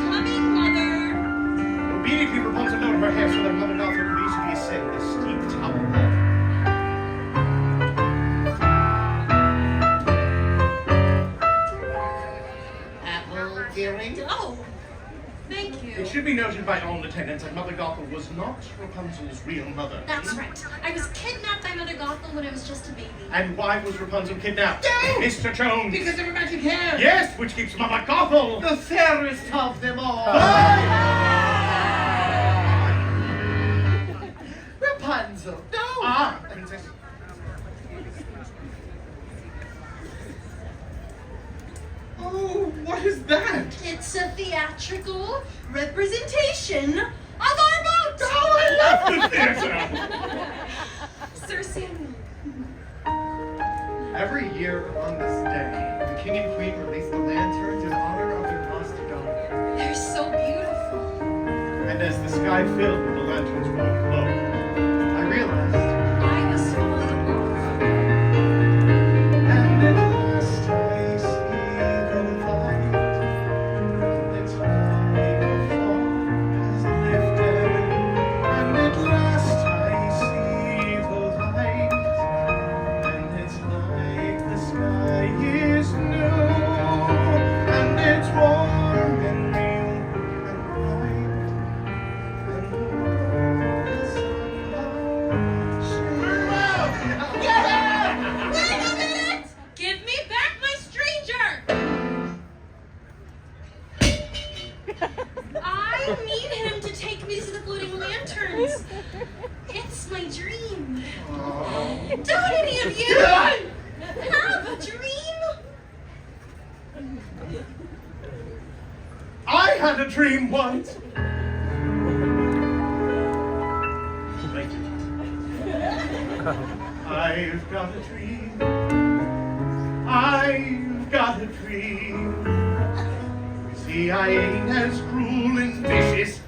Coming, mother. Obediently, Rapunzel noted her hair so that Mother Gothel could easily ascend the steep tower wall. Apple dearing. Oh, thank you. It should be noted by all attendants that Mother Gothel was not Rapunzel's real mother. That's right. I was kidnapped by Mother Gothel when I was just a baby. And why was Rapunzel kidnapped? No! Mr. Jones! Because of her magic hair. Yes, which keeps Mother Gothel The fairest of them all. Rapunzel. No. Ah, Princess. Oh, what is that? It's a theatrical representation of our boat. Oh, I love the theater! Sir Samuel. Every year on this day, the King and Queen release the lanterns in honor of their lost daughter. They're so beautiful. And as the sky filled with the lanterns' glowing glow, I realized. I was falling in love. And at last I see the light. It's like a fog has lifted. And at last I see the light. And it's like the sky is new. And it's warm and real and bright. And the world is somehow shared. Wait a minute! Give me back my stranger! I need him to take me to the floating lanterns. It's my dream. Don't any of you have a dream? I had a dream once. Thank you. I I've got a dream. I've got a dream. You see, I ain't as cruel and vicious.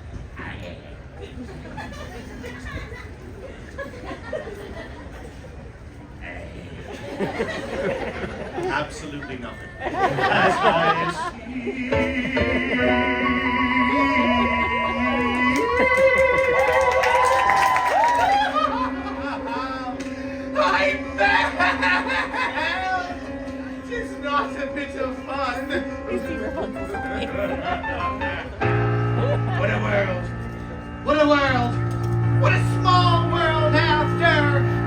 Absolutely nothing. As I see. I'm mad! It's not a bit of fun. What a world! What a world! What a small world after!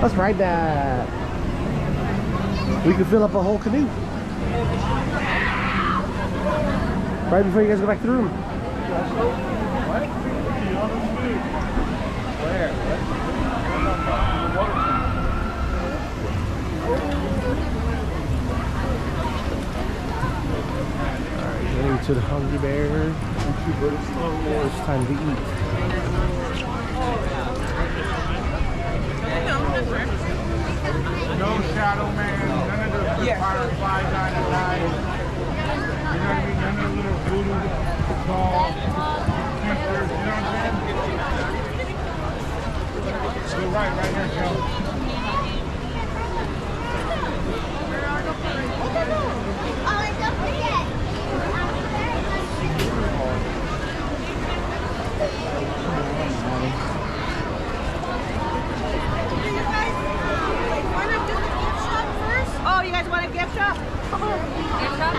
Let's ride that. We can fill up a whole canoe. Right before you guys go back to the room. Alright, getting to the Hungry Bear. It's time to eat. No shadow man, none of the firefly guys. You know what I mean? None of the little voodoo doll creatures, you know what I'm saying? So right here, Joe. Oh, and don't forget. Oh, you guys want a gift shop? Gift shop?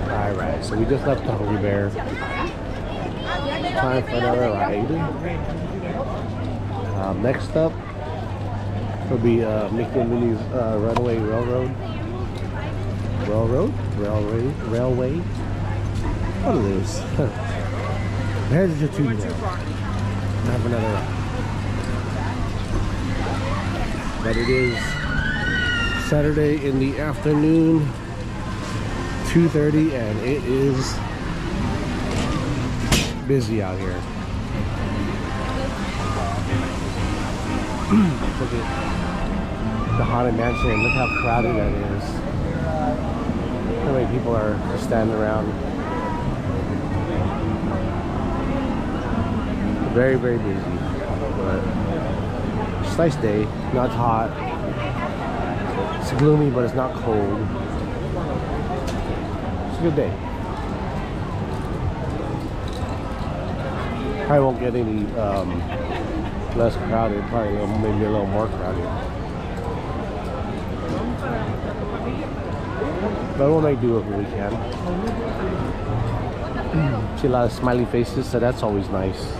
Alright, so we just left the Hungry Bear. Time for another ride. Next up will be Mickey and Minnie's Runaway Railway. What are those? There's your Toon Town. Have another ride. But it is Saturday in the afternoon, 2:30, and it is busy out here. Look at the Haunted Mansion, and look how crowded that is. How many people are just standing around. Very, very busy. But it's a nice day, not hot. It's gloomy, but it's not cold. It's a good day. Probably won't get any less crowded, probably maybe a little more crowded. But we'll make do with what we can. See a lot of smiley faces, so that's always nice.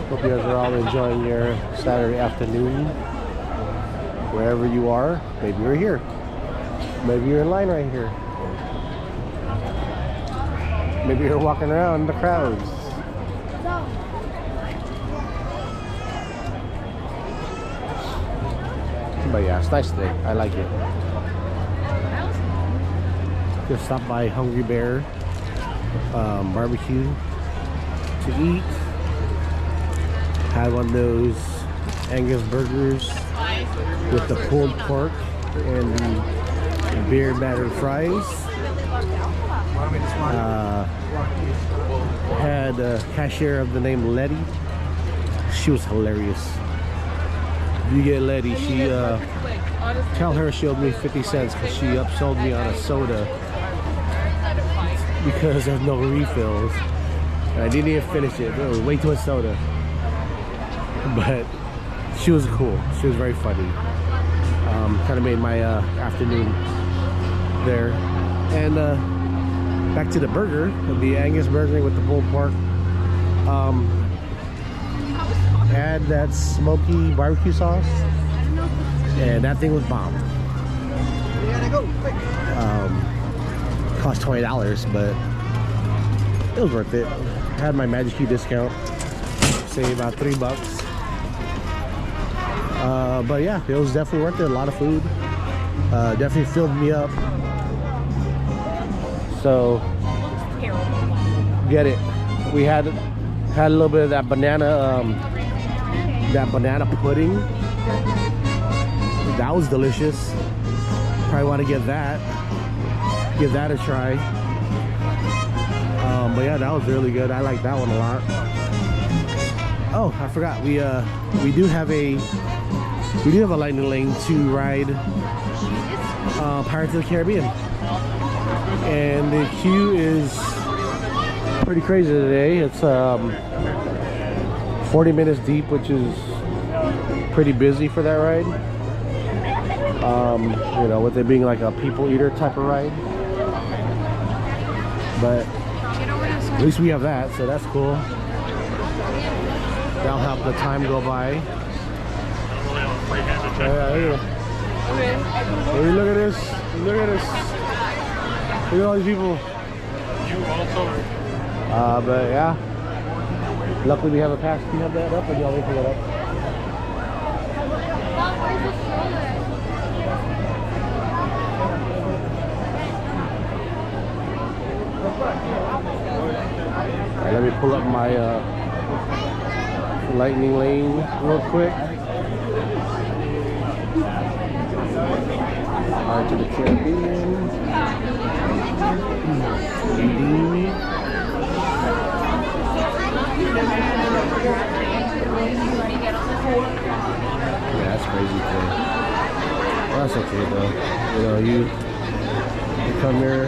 Hope you guys are all enjoying your Saturday afternoon. wherever you are. Maybe you're here. Maybe you're in line right here. Maybe you're walking around the crowds. But yeah, it's nice today. I like it. Just stopped by Hungry Bear barbecue to eat. Had one of those Angus burgers with the pulled pork and the beer battered fries. Had a cashier of the name Letty. She was hilarious. You get Letty, she tell her she owed me 50 cents because she upsold me on a soda because there's no refills. And I didn't even finish it. It was way too much soda. But she was cool. She was very funny. Kind of made my afternoon there. And back to the burger, the Angus burger with the pulled pork. Add that smoky barbecue sauce, and that thing was bomb. Cost $20, but it was worth it. Had my Magic Key discount, saved about $3. But yeah, it was definitely worth it. A lot of food, definitely filled me up. So get it. We had a little bit of that banana pudding. That was delicious. Probably want to give that a try. But yeah, that was really good. I like that one a lot. Oh, I forgot. We do have a lightning lane to ride Pirates of the Caribbean, and the queue is pretty crazy today. It's 40 minutes deep, which is pretty busy for that ride. You know, with it being like a people eater type of ride. But at least we have that, so that's cool. That'll help the time go by. Hey, look at this. Look at this. Look at all these people. But yeah. Luckily we have a pass. Do you have that up or do you want me to pull it up? Alright, let me pull up my lightning lane real quick. Alright, to the Caribbean. Yeah, that's crazy too. Well, that's okay though. You know, you come here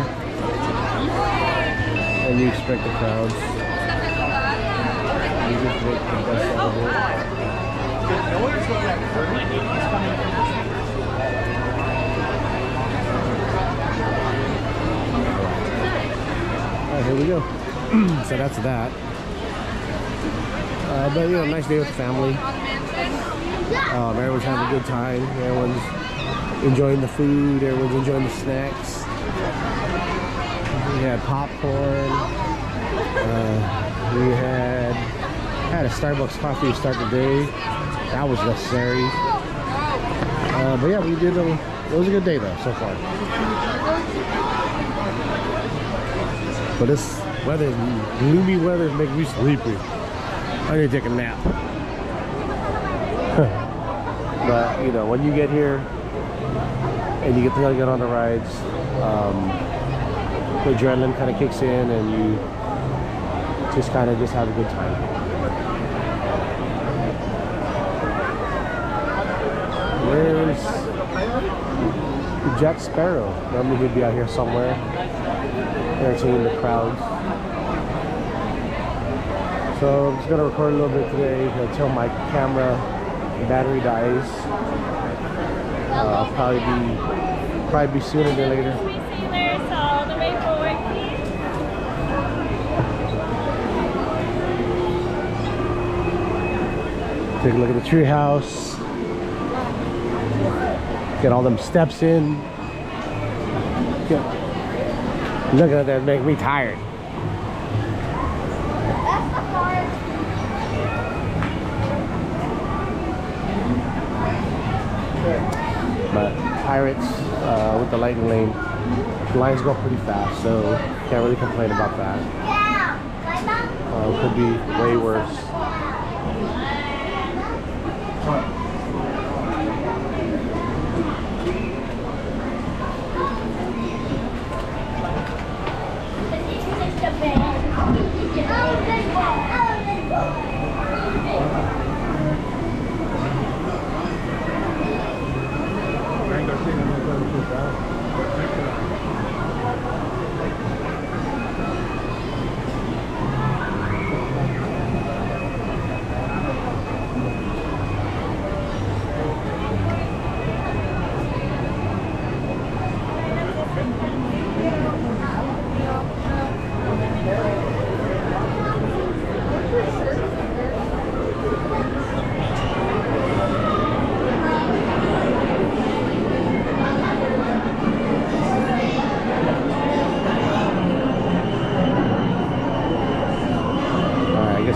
and you expect the crowds. You just make the best out of it. Alright, here we go. So that's that. But you know, nice day with the family. Everyone's having a good time. Everyone's enjoying the food. Everyone's enjoying the snacks. We had popcorn. We had a Starbucks coffee to start the day. That was necessary. But yeah, we did. It was a good day though so far. But this weather, gloomy weather, makes me sleepy. I need to take a nap. But you know, when you get here and you get to get on the rides, the adrenaline kind of kicks in and you just kind of have a good time. There's Jack Sparrow. Normally he'd be out here somewhere entertaining the crowds. So I'm just gonna record a little bit today until my camera battery dies. I'll probably be sooner than later. Sailors all the way forward, please. Take a look at the tree house. Get all them steps in. Looking at that make me tired. But Pirates with the lightning lane, lines go pretty fast, so can't really complain about that. Could be way worse.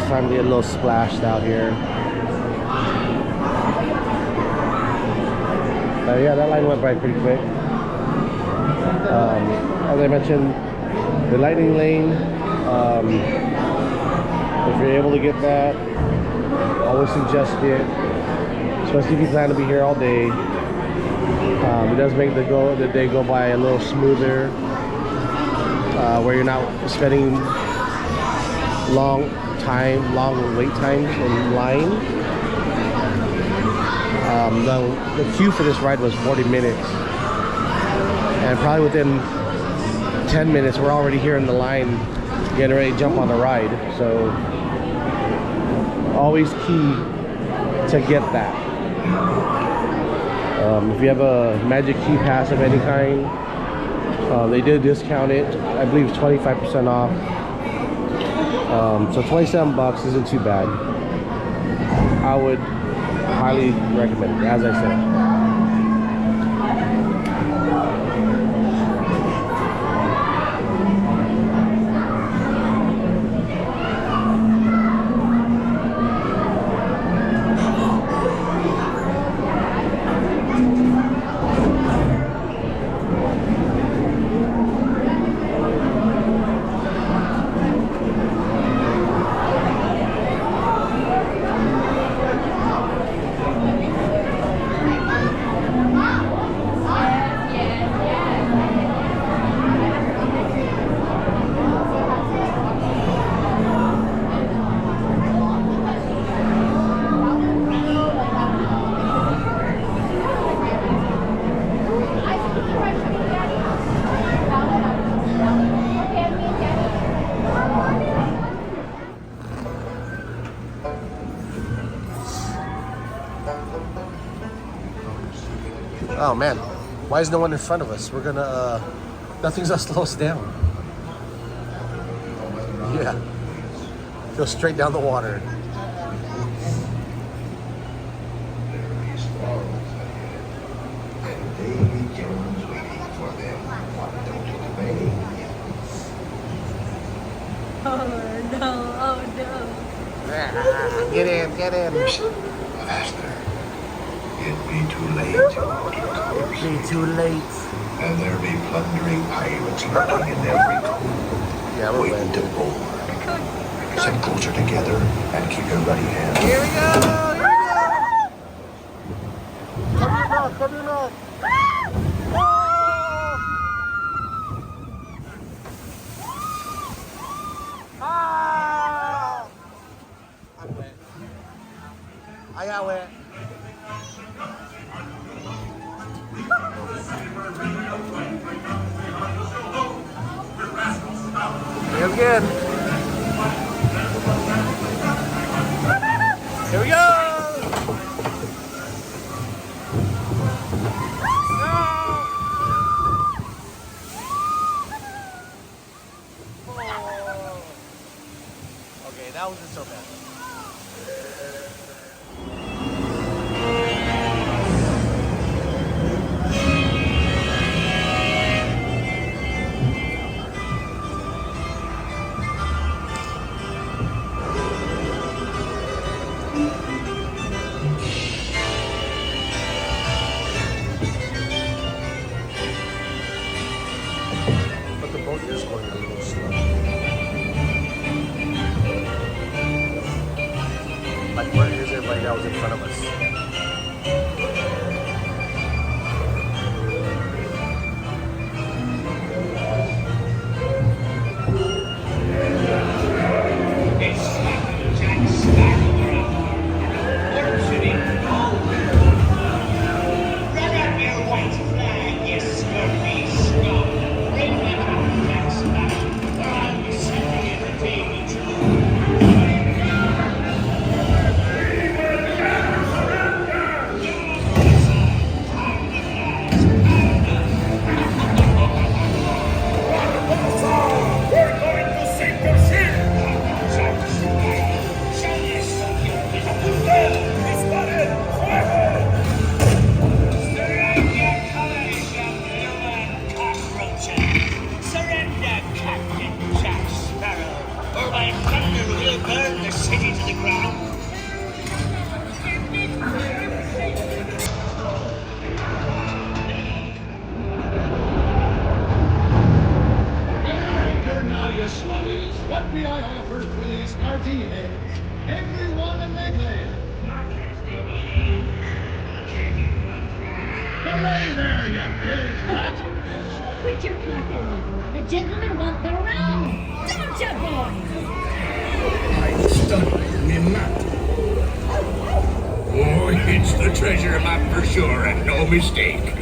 Time to get a little splashed out here. Yeah, that line went by pretty quick. As I mentioned, the lightning lane, if you're able to get that, always suggest it, especially if you plan to be here all day. It does make the day go by a little smoother, where you're not spending long wait times in line. The queue for this ride was 40 minutes, and probably within 10 minutes we're already here in the line getting ready to jump on the ride. So always key to get that. If you have a Magic Key Pass of any kind, they did discount it. I believe 25% off. So 27 bucks isn't too bad. I would highly recommend it, as I said. Oh man, why is no one in front of us? We're gonna, nothing's gonna slow us down. Yeah, go straight down the water. Oh no, oh no. Get in, get in. Faster. It'd be too late. It'd be too late. And there'll be plundering pirates lurking in every corner, waiting to board. Sit closer together and keep your ruddy hands. Here we go! Here we go! Cover your mouth, cover your mouth. Ah! I'm wet. I got wet. Here again. Here we go. Okay, that wasn't so bad. cows in front of us. What may I offer for these party heads? Everyone in England. Hooray there, you big nut! Quit your clapping. The gentlemen want the round. Don't you, boys? I'm stunned by your mere map. Oh, it's the treasure map for sure, and no mistake.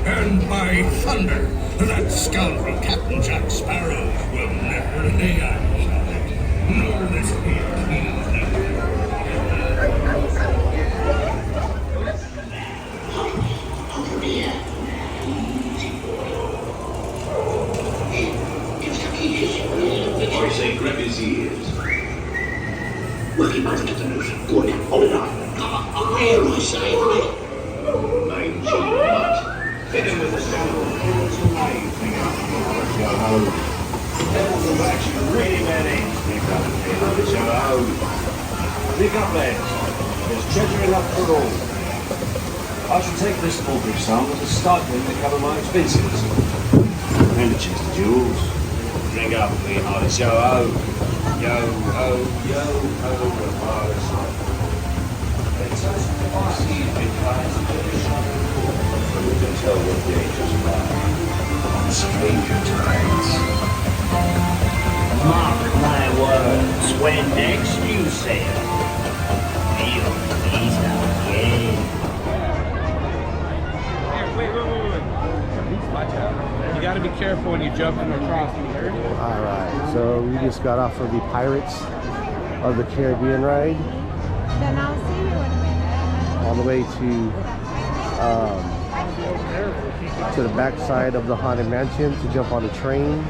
And by thunder, that scoundrel Captain Jack Sparrow will never lay eyes on it, nor this here king. Over here. I say grab his ears. Working my way to the nose. Good. Hold it on. Where I say, mangy mutt. Hit him with the saddle. Levels of action really many. Pick up, lads. There's treasure enough for all. I shall take this small brief sum as a start to cover my expenses. And a chest of jewels. Drink up, me hearty show ho. Yo ho, yo ho, the father's son. Let's us see if it finds the shop. We can tell what the angels lie on stranger tides. Mark my words, when next you sail, feel these out again. Wait. You gotta be careful when you jump across. Alright, so we just got off of the Pirates of the Caribbean ride. Then I'll see you in a minute. All the way to the back side of the Haunted Mansion to jump on the train.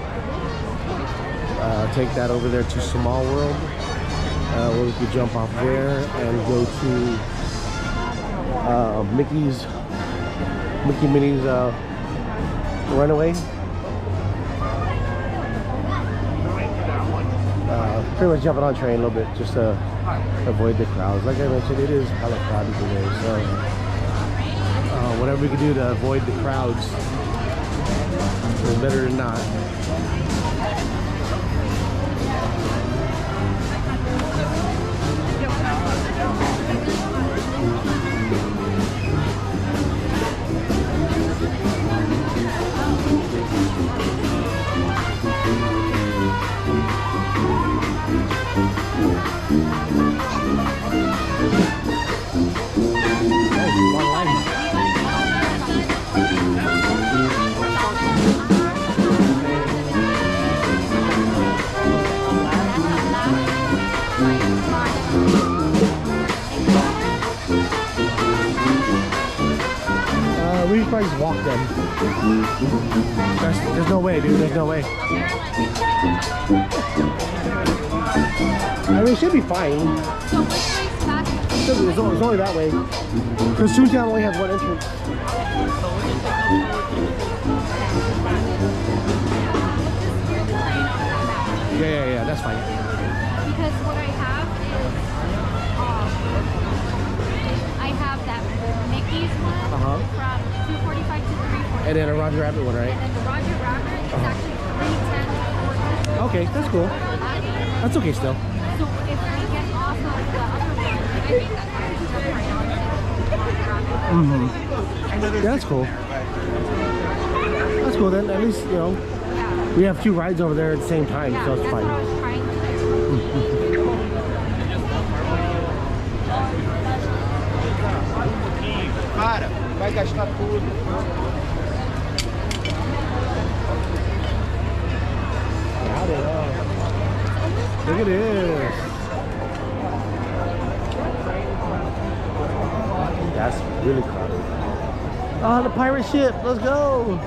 Take that over there to Small World. Where we could jump off there and go to Minnie's Runaway. Pretty much jumping on train a little bit just to avoid the crowds. Like I mentioned, it is hella crowded today, so whatever we can do to avoid the crowds is better than not. We should probably just walk then. There's no way, dude. There's no way. I mean, it should be fine. So which way's back? It's only that way. Because Toon Town only has one entrance. Yeah, that's fine. Because what I have is, I have that Mickey's one from 245 to 340. And then a Roger Rabbit one, right? And then the Roger Rabbit is actually 310 to 410. Okay, that's cool. That's okay still. So if we get off of the other one, I made that Mm-hmm. Yeah, that's cool. That's cool then. At least, you know, we have 2 rides over there at the same time, so it's fine. Para, vai gastar tudo. Look at this. That's really crowded. Oh, the pirate ship. Let's go.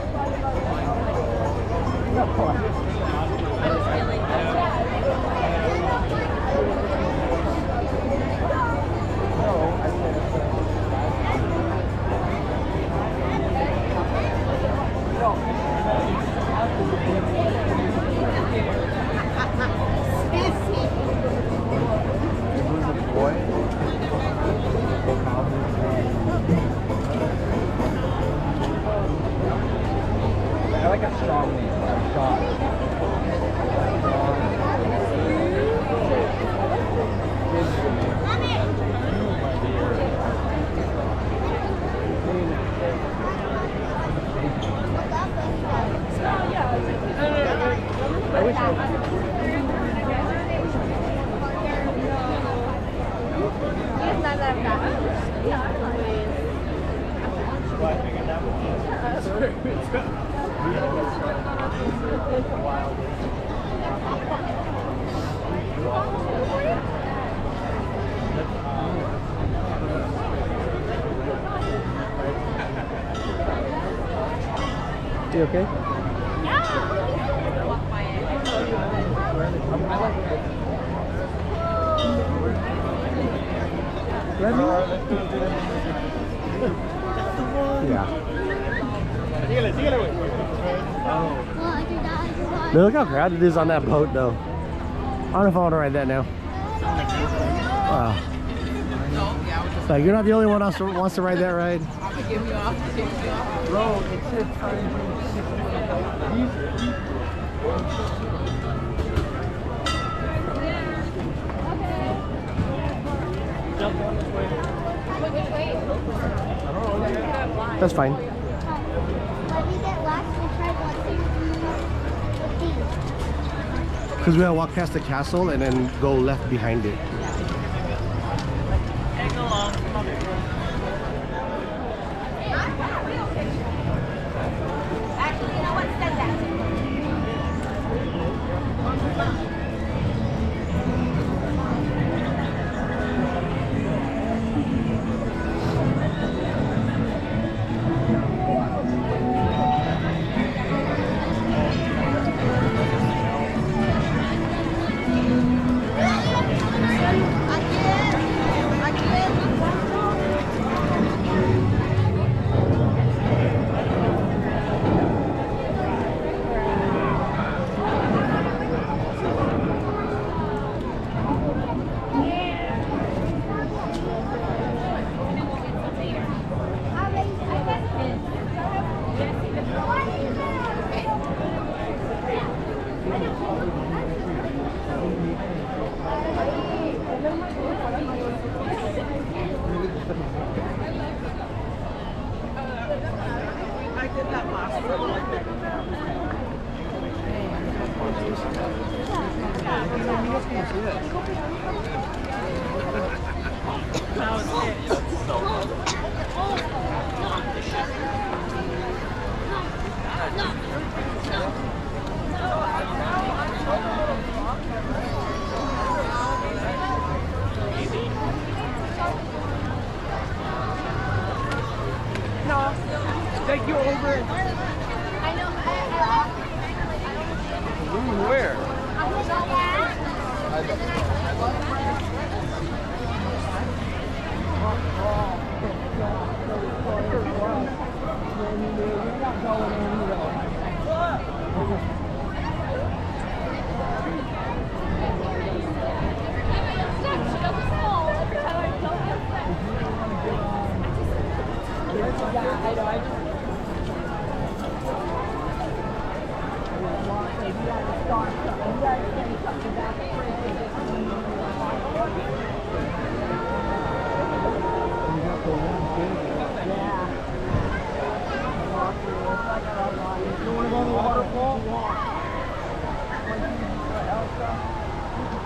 I like a strong name. Sean. You okay? Yeah. No, look how crowded it is on that boat, though. I don't know if I want to ride that now. Wow. Like, you're not the only one else who wants to ride that ride. Bro, it said That's fine. Because we gotta walk past the castle and then go left behind it. Take you over. I know. Where?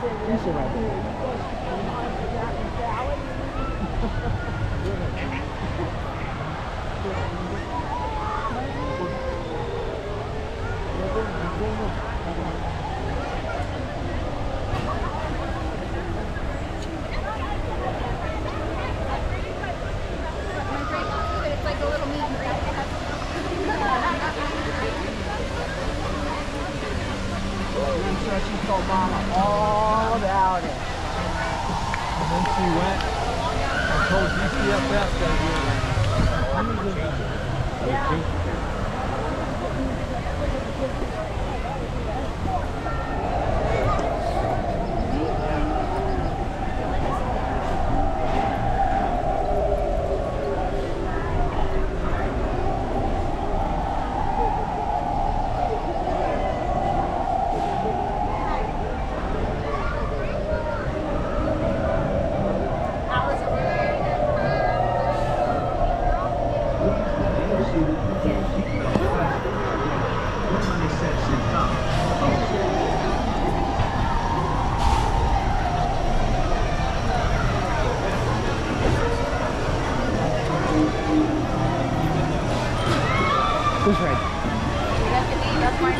It's like a little meet and greet. I'm sure she told Mama all about it. And then she went and told DCFS that Who's right? That's mine.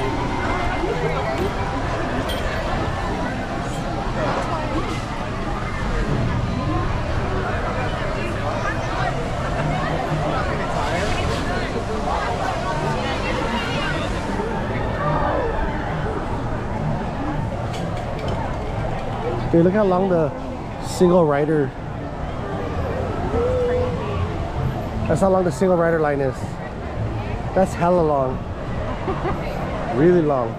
Dude, look how long the single rider. That's how long the single rider line is. That's hella long. Really long.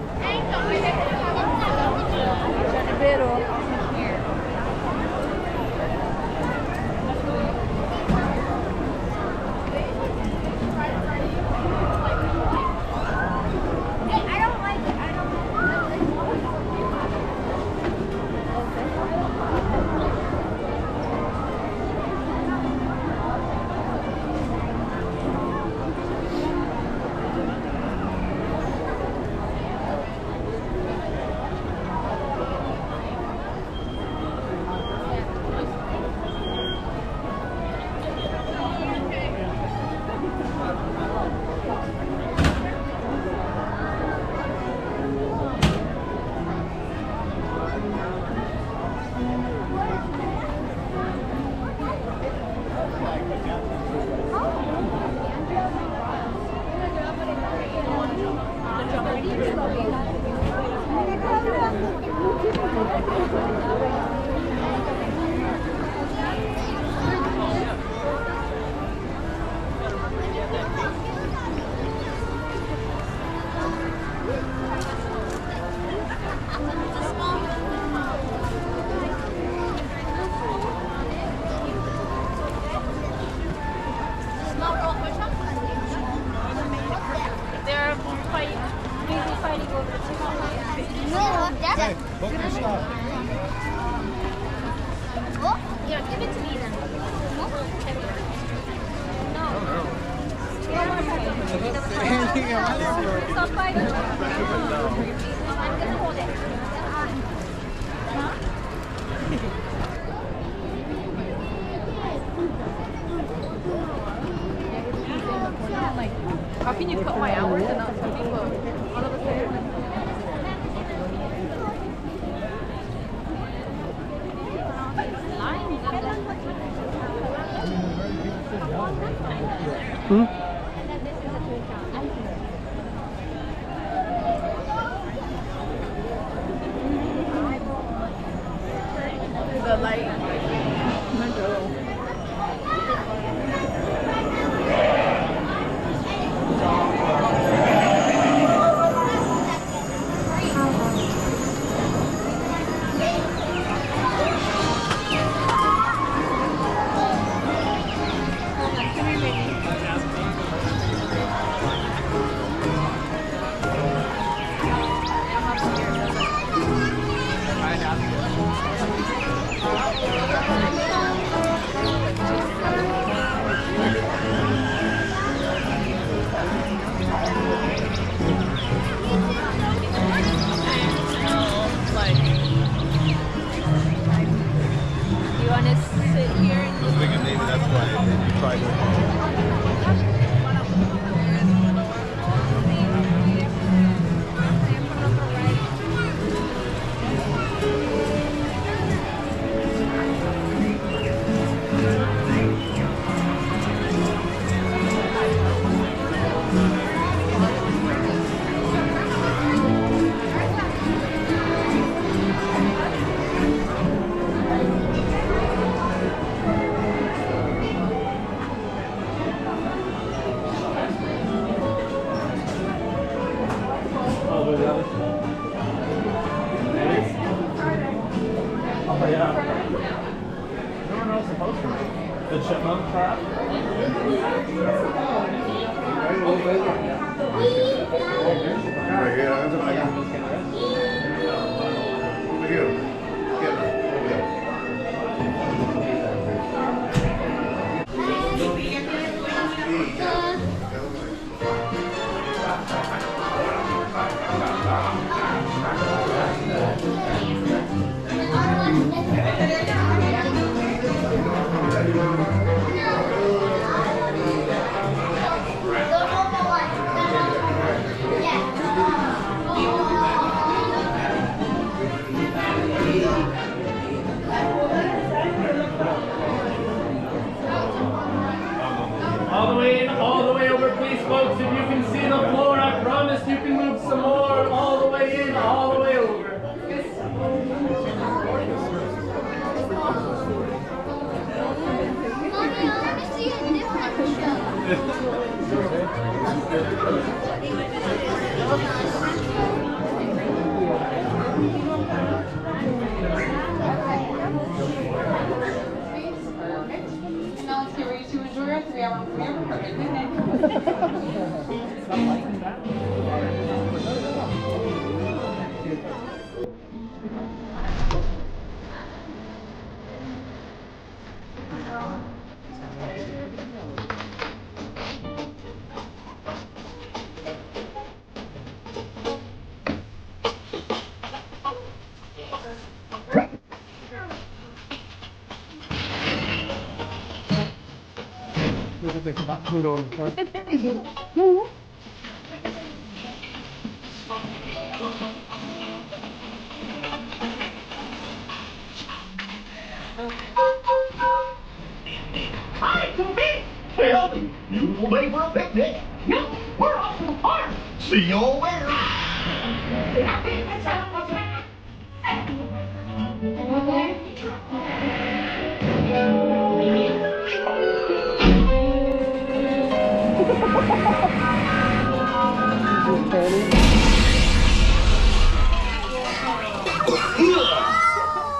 How can you cut my hours and not tell me all of a sudden? The light. Yeah. No one else supposed to. The chipmunk trap. Right here, that's what I got. Over here. All the way in, all the way over, please, folks. If you can see the floor, I promise you can move some more. All the way in, all the way over. Now let's get ready to enjoy our 3-hour premiere for Perfect Picnic. Hi, Toby. Well, usual day for a picnic. Yep, we're off to the park. See you all there.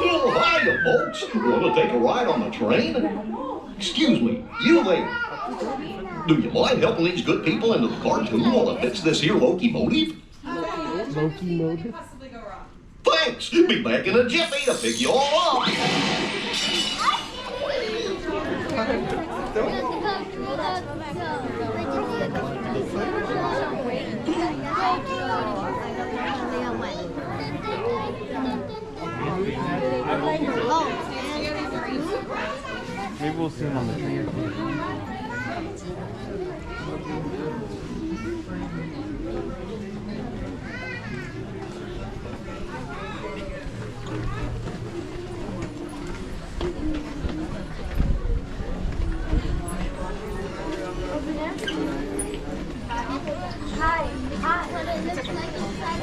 Oh, hiya, folks. Want to take a ride on the train? Excuse me, you there. Do you mind helping these good people into the cartoon while I fix this here locomotive? Locomotive? Thanks. Be back in a jiffy to pick you all up. Maybe we'll see him on the train. Hi. What it looks like inside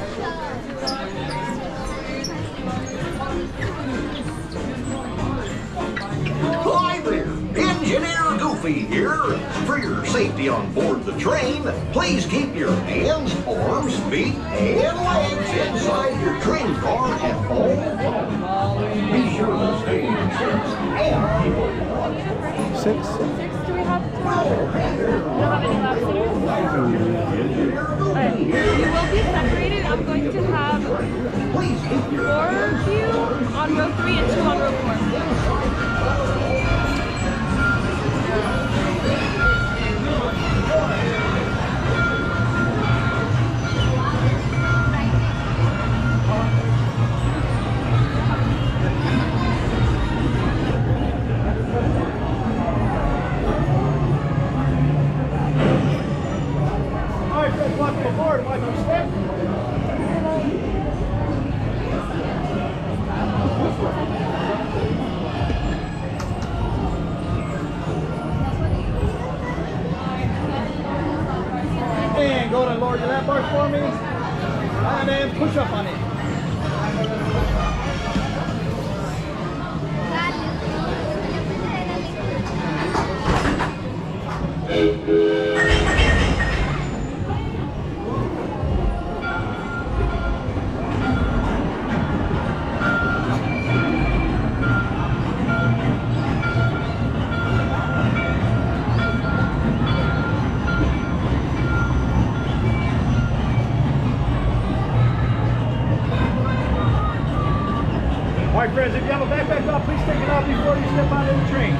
Hi there, Engineer Goofy here. For your safety on board the train, please keep your hands, arms, feet, and legs inside your train car at all times. Be sure to stay in your seats and keep a watch. 6? Do we have Alright, you will be separated. I'm going to have 4 of you on row 3 and 2 on row 4. Watch the board, watch your step. And go to lower your lap bars for me. And then push up on it. All right, friends, if you have a backpack off, please take it off before you step onto the train.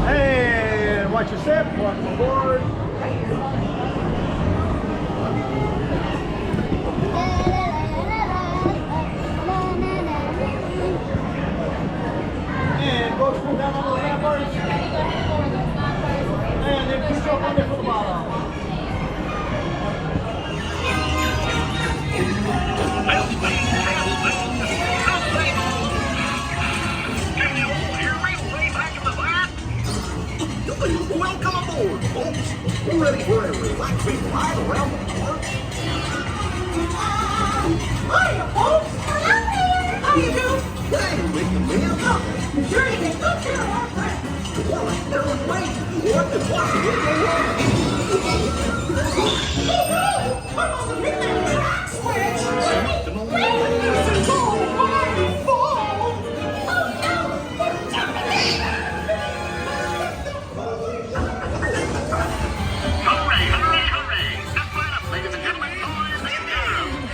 Hey, watch your step, welcome aboard. And go scroll down on those ramparts. And then push up on there for the bottom. Welcome aboard, folks. We're ready for a relaxing ride around the park. Hiya, folks. Hello there. How you doing? Hey, with the man. You're sure you take good care of our friends. Well, I never wait. What the fuck is going on? I wasn't hitting that track switch. There's a goal by the fall. Oh, no. They're jumping in. Hooray, hooray, hooray! Step right up, ladies and gentlemen, boys and girls.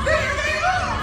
There they are!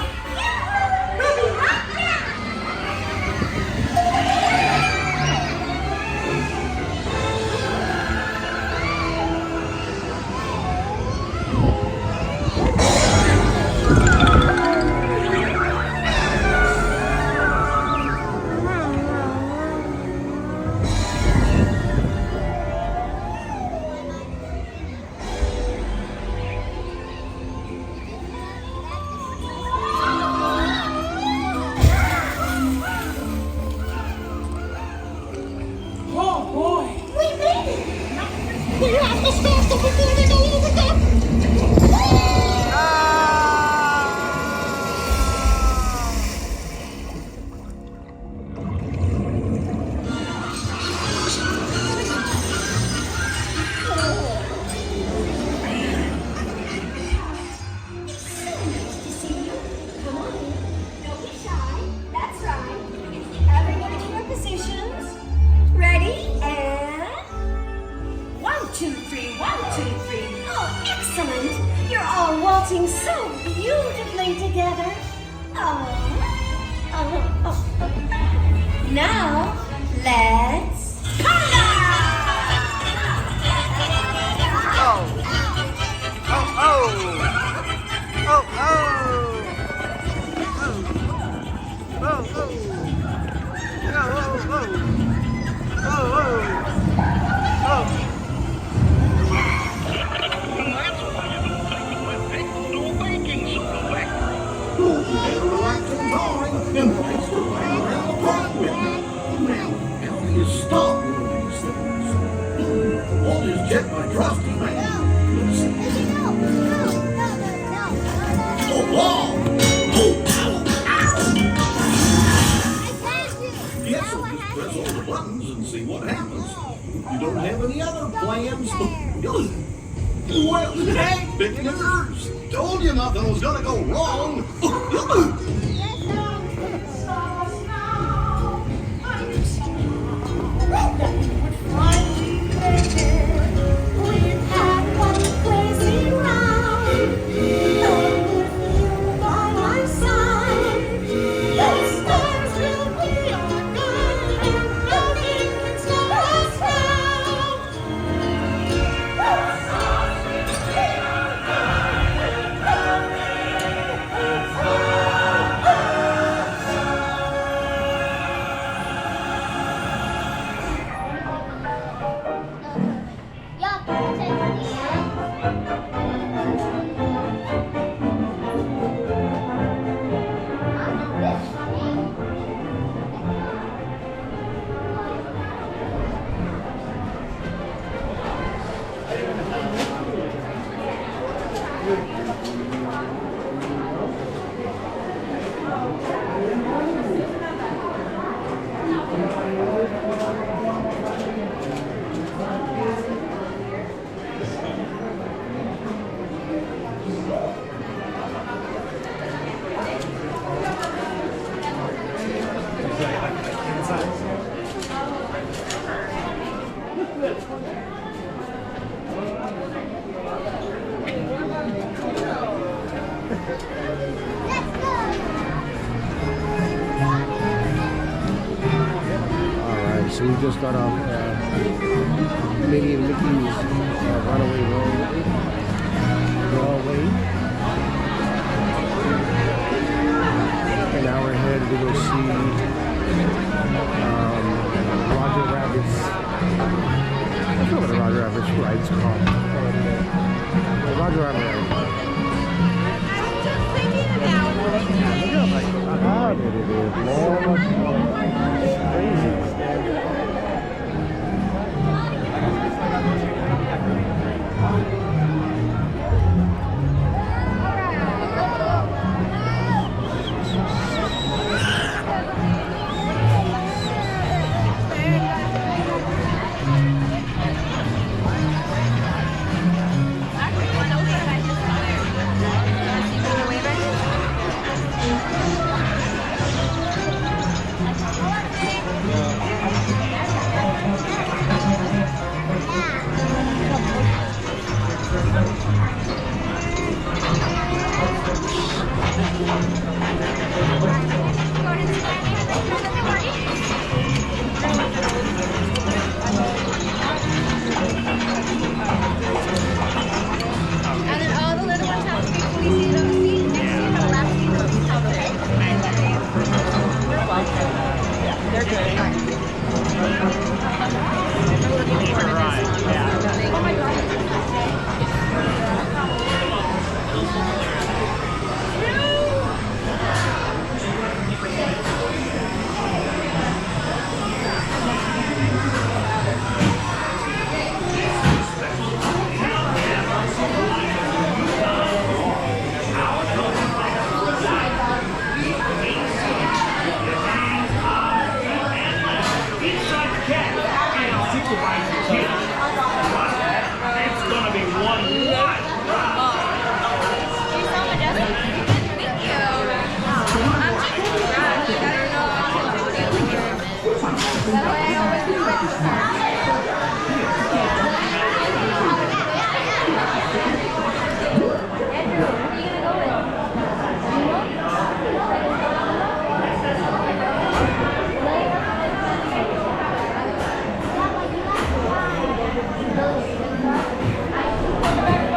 Alright, so we just got off Minnie and Mickey's Runaway Road. And now we're headed to go see Roger Rabbit's. I don't know what a Roger Rabbit's ride's called. The Roger Rabbit ride.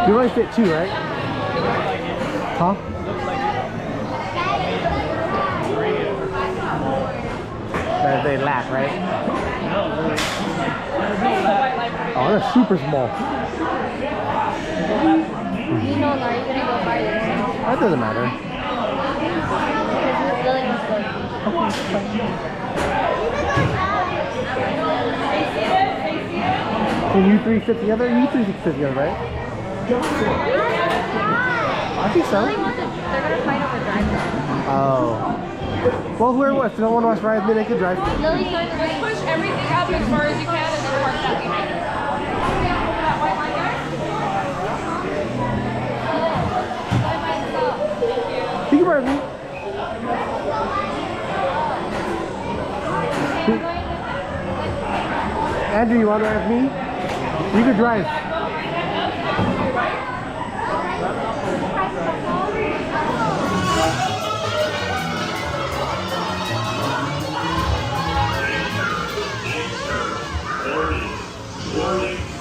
You only fit two, right? Huh? They lap, right? Oh, that's super small. That doesn't matter. Can you three fit together? You three fit together, right? I think so. They're gonna fight over driving. Oh. Well, whoever wants. If no one wants to ride, then they can drive. Just push everything up as far as you can and then park that behind it. That white line there? You can ride me. Andrew, you want to ride with me? You can drive.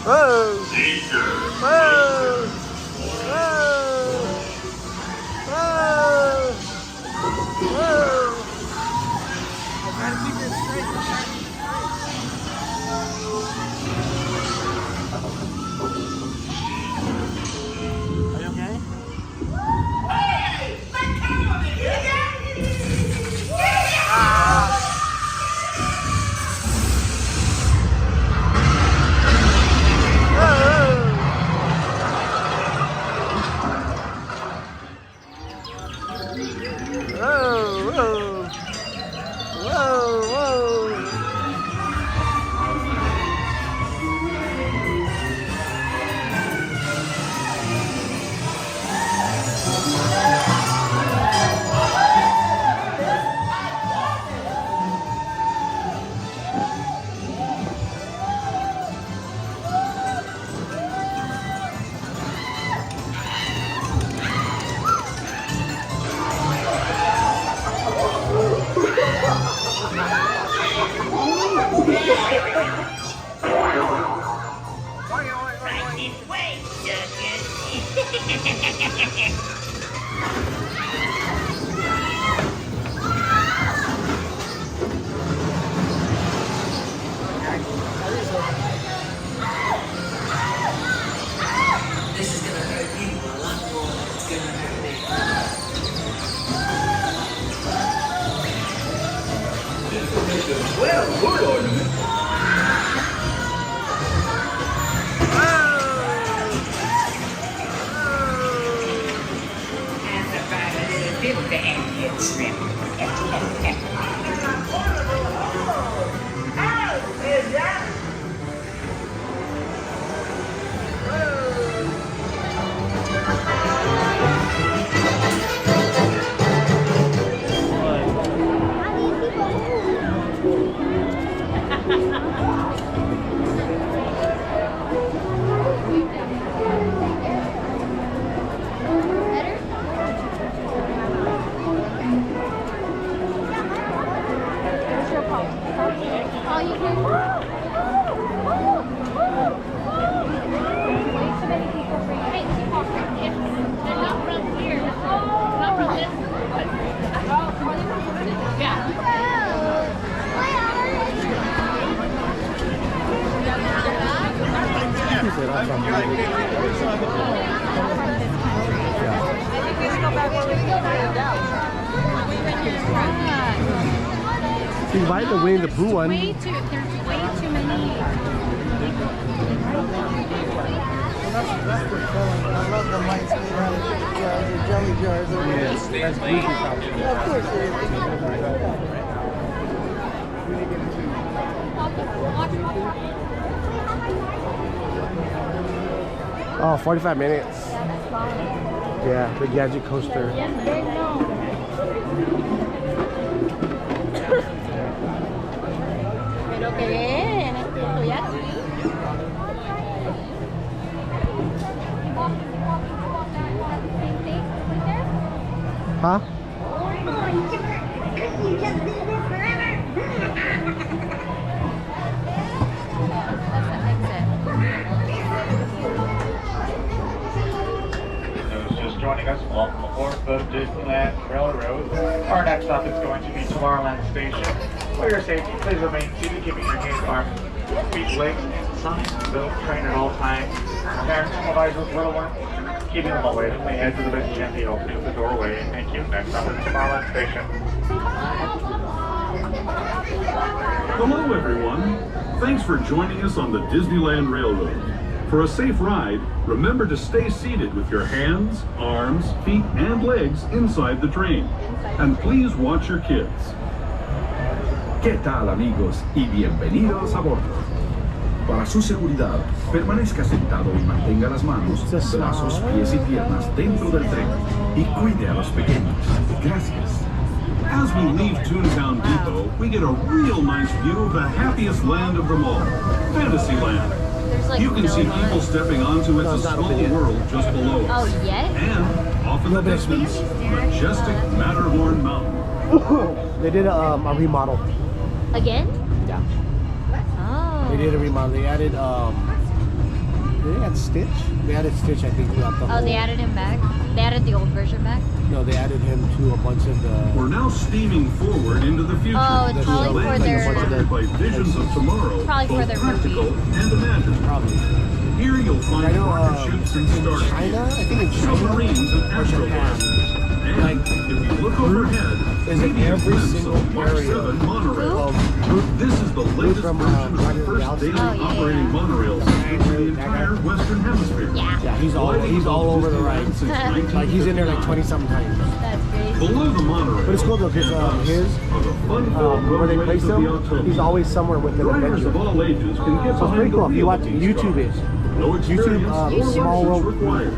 Whoa! Whoa! Whoa! Whoa! I gotta keep this straight. This is gonna hurt you a lot more than it's gonna hurt me. This will make a swell wood ornament. And about a little bit of the ambient shrimp. Oh, is that? You invite the Winnie the Pooh one. There's way too many. That's for filling. I love the lights made out of the jelly jars. Yes, that's goofy probably. Of course it is. Oh, 45 minutes. Yeah, the gadget coaster. Pero que bien, estoy aquí. Huh? Just joining us, welcome aboard the Disneyland Railroad. Our next stop is going to be Tomorrowland Station. For your safety, please remain seated, keeping your hands, arms, feet, legs inside the belt train at all times. Parents, supervisors, little ones, keeping them away from the edge of the bench and the opening of the doorway. Thank you. Next stop is Tomorrowland Station. Hello, everyone. Thanks for joining us on the Disneyland Railroad. For a safe ride, remember to stay seated with your hands, arms, feet, and legs inside the train. And please watch your kids. ¿Qué tal, amigos? Y bienvenidos a bordo. Para su seguridad, permanezca sentado y mantenga las manos, brazos, pies y piernas dentro del tren. Y cuide a los pequeños. Gracias. As we leave Toon Town Depot, we get a real nice view of the happiest land of them all, Fantasyland. You can see people stepping onto its small world just below us. Oh, yes? And, off in the distance, majestic Matterhorn Mountain. They did a remodel. Again? Yeah. Oh. They did a remodel. They added did they add Stitch? They added Stitch, I think, throughout the whole. Oh, they added him back? They added the old version back? No, they added him to a bunch of the. We're now steaming forward into the future. Oh, it's probably for their. Inspired by visions of tomorrow, Probably for both their practical movie. and imagined. Probably. Here you'll find rocket ships and starships, China? I think in China submarines and or Japan. astroblasters. And if you look overhead, is in every single area monorail. This is the latest version of the first daily operating monorails in the entire Western Hemisphere. Yeah, he's all over the ride. Like he's in there like 20-something times. That's crazy. Below the monorail, but it's cool though because where they place him, he's always somewhere with an adventure. Of all ages can get So it's pretty cool. If you watch YouTube it. No experience or Small World required.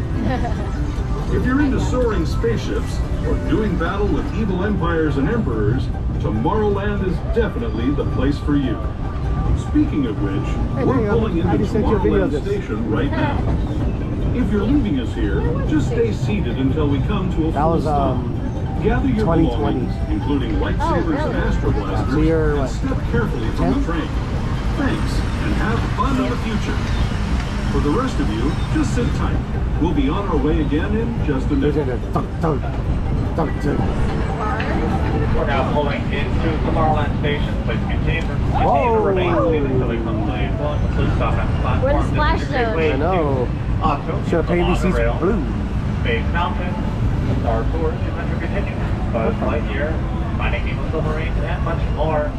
If you're into soaring spaceships or doing battle with evil empires and emperors, Tomorrowland is definitely the place for you. Speaking of which, we're pulling into Tomorrowland Station right now. If you're leaving us here, just stay seated until we come to a full stop. Gather your belongings, including lightsabers and astroblasters, and step carefully from the train. Thanks, and have fun in the future. For the rest of you, just sit tight. We'll be on our way again in just a minute. We're now pulling into Tomorrowland Station. Please continue to remain seated until we complete one. Please stop at the platform. We're the splash zone. I know. Should have painted these seats blue. Space Mountain, Star Tours, Adventure Continues, Buzz Lightyear, Finding Nemo Submarines, and much more.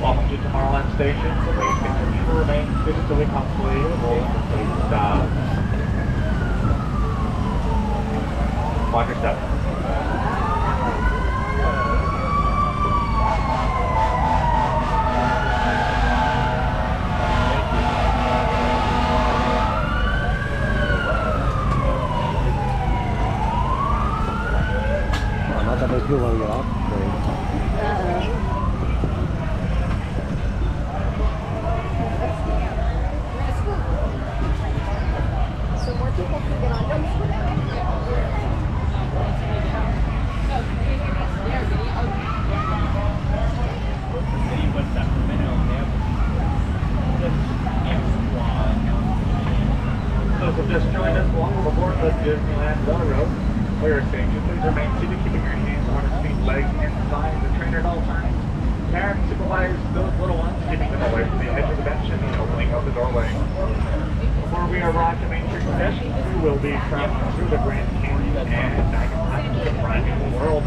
Welcome to Tomorrowland Station. Please continue to remain seated until we complete one. Please stop. Watch your step. Not that many people want to get off. So more people can get on. Those who just joined us, welcome aboard the Disneyland Railroad. We are saying you please remain seated, keeping your hands on your feet, legs, and sides. The trainer at all times. Parents, supervise those little ones, keeping them away from the edge of the bench and opening up the doorway. Before we arrive to Main Street Station, we will be traveling through the Grand Canyon and diving into the primeval world.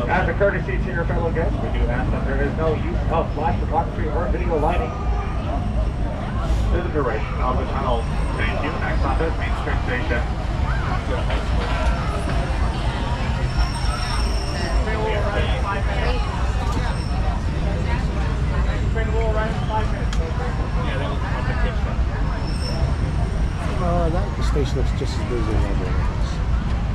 As a courtesy to your fellow guests, we do ask that there is no use of flash photography or video lighting through the duration of the tunnel. Thank you. Next stop is Main Street Station. That station looks just as busy as everyone else.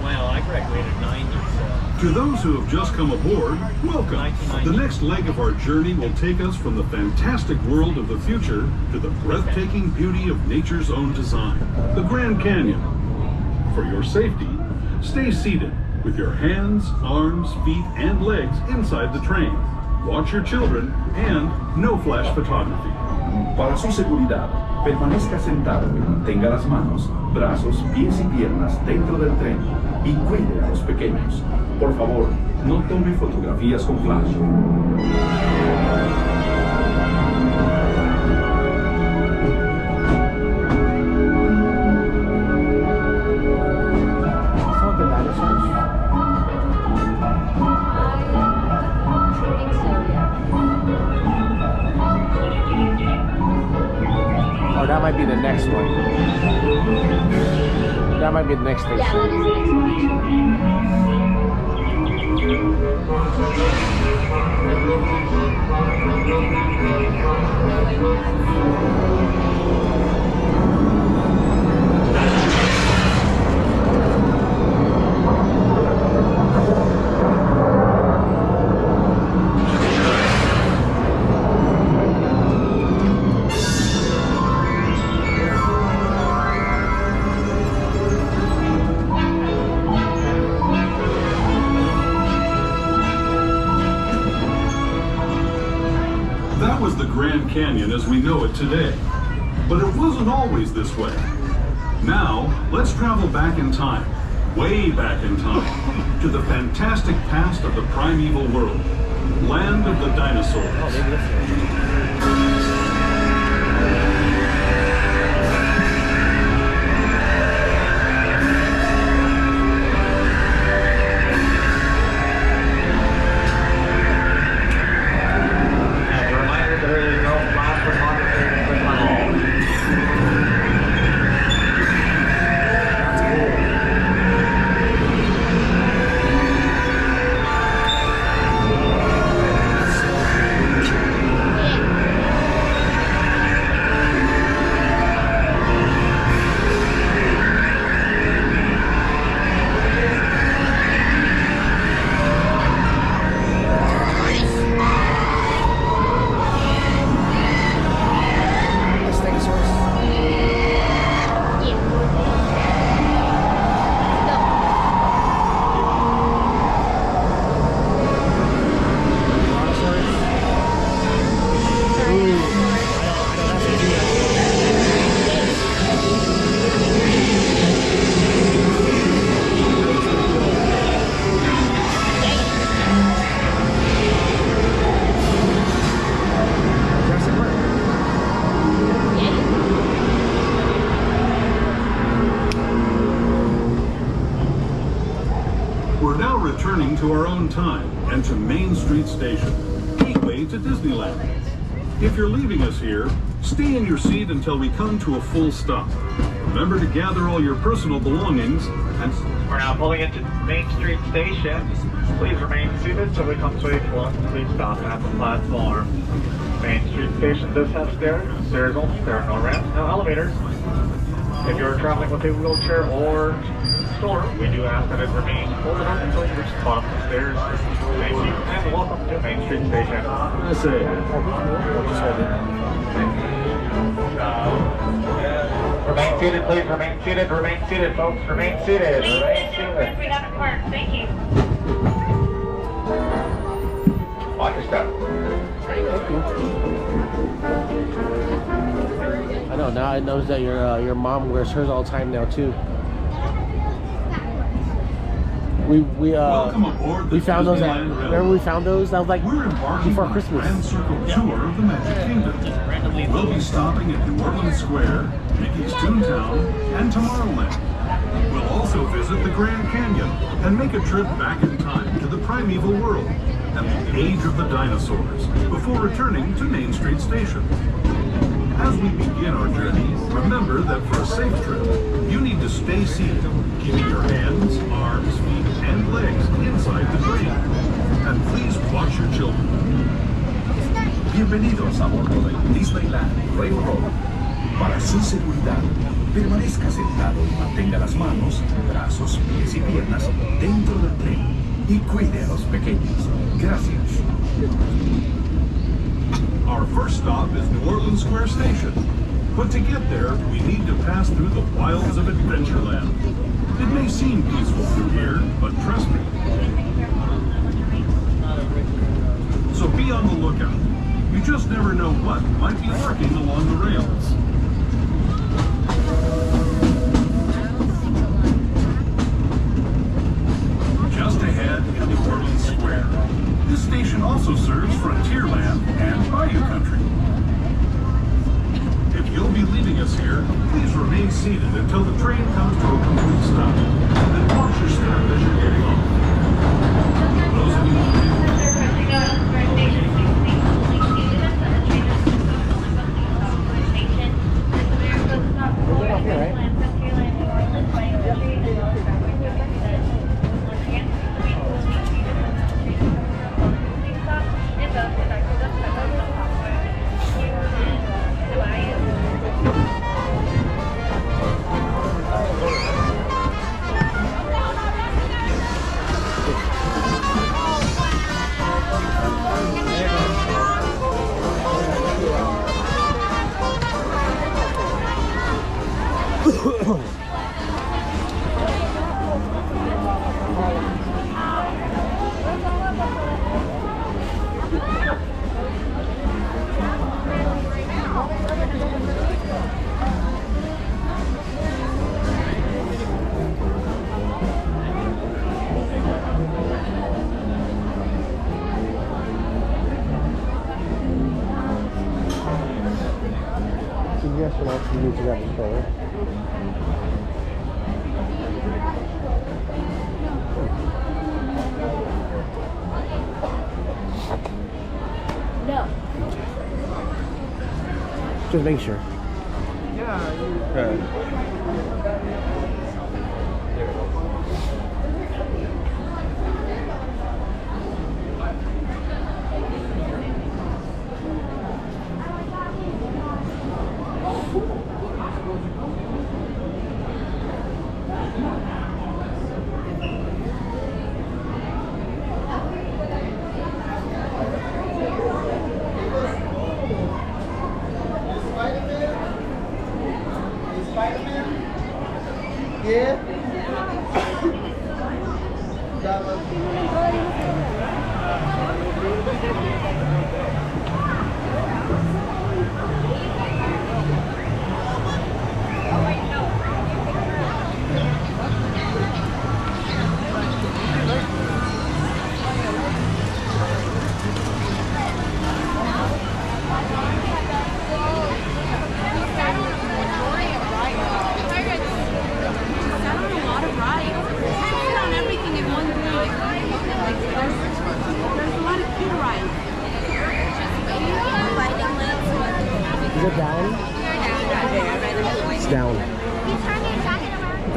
Well, I graduated 90, so... To those who have just come aboard, welcome. The next leg of our journey will take us from the fantastic world of the future to the breathtaking beauty of nature's own design, the Grand Canyon. For your safety, stay seated with your hands, arms, feet, and legs inside the train. Watch your children and no flash photography. Para su seguridad, permanezca sentado y mantenga las manos, brazos, pies y piernas dentro del tren y cuide a los pequeños. Por favor, no tome fotografías con flash. Oh, that might be the next one. That might be the next station. That was the Grand Canyon as we know it today. But it wasn't always this way. Now, let's travel back in time, way back in time, to the fantastic past of the primeval world, land of the dinosaurs. We're now returning to our own time and to Main Street Station, gateway to Disneyland. If you're leaving us here, stay in your seat until we come to a full stop. Remember to gather all your personal belongings and... We're now pulling into Main Street Station. Please remain seated till we come to a full complete stop at the platform. Main Street Station does have stairs. Stairs only. There are no ramps, no elevators. If you're traveling with a wheelchair or stroller, we do ask that it remain folded up until you reach the bottom of the stairs. Thank you and welcome to Main Street Station. That's it. Remain seated, please. Remain seated. Remain seated, folks. Remain seated. Remain seated. We haven't parked. Thank you. Watch your step. I know, now I notice that your mom wears hers all the time now too. We found those at, remember we found those? That was like before Christmas. Grand Circle tour of the Magic Kingdom. We'll be stopping at New Orleans Square, Mickey's Toon Town, and Tomorrowland. We'll also visit the Grand Canyon and make a trip back in time to the primeval world and the age of the dinosaurs before returning to Main Street Station. As we begin our journey, remember that for a safe trip, you need to stay seated, keeping your hands, arms, feet, and legs inside the train. And please watch your children. Bienvenidos a bordo del Disneyland Railroad. Para su seguridad, permanezca sentado y mantenga las manos, brazos, pies y piernas dentro del tren y cuide a los pequeños. Gracias. Our first stop is New Orleans Square Station. But to get there, we need to pass through the wilds of Adventureland. It may seem peaceful through here, but trust me. So be on the lookout. You just never know what might be lurking along the rails. Just ahead in New Orleans Square. This station also serves Frontierland and Bayou Country. If you'll be leaving us here, please remain seated until the train comes to a complete stop. Then watch your step as you're getting off. Those of you you need to grab the controller. No. Just make sure. Yeah.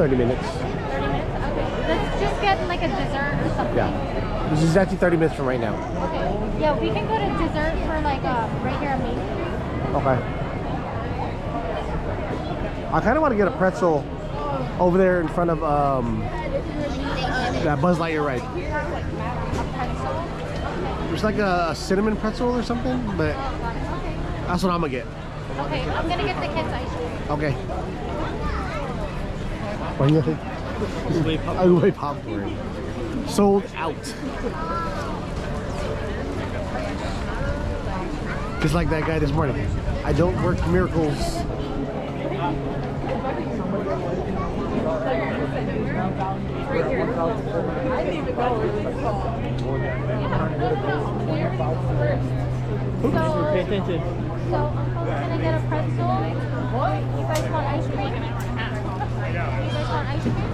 30 minutes. 30 minutes? Okay. Let's just get like a dessert or something. Yeah. This is actually 30 minutes from right now. Okay. Yeah, we can go to dessert for like right here on Main Street. Okay. I kind of want to get a pretzel over there in front of that Buzz Lightyear ride. A pretzel? There's like a cinnamon pretzel or something, but that's what I'm gonna get. Okay, I'm gonna get the kids ice cream. Okay. What do you think? I popcorn. Sold out. Just like that guy this morning. I don't work miracles. Pay attention. So Uncle's gonna get a pretzel. You guys want ice cream? You guys want ice cream?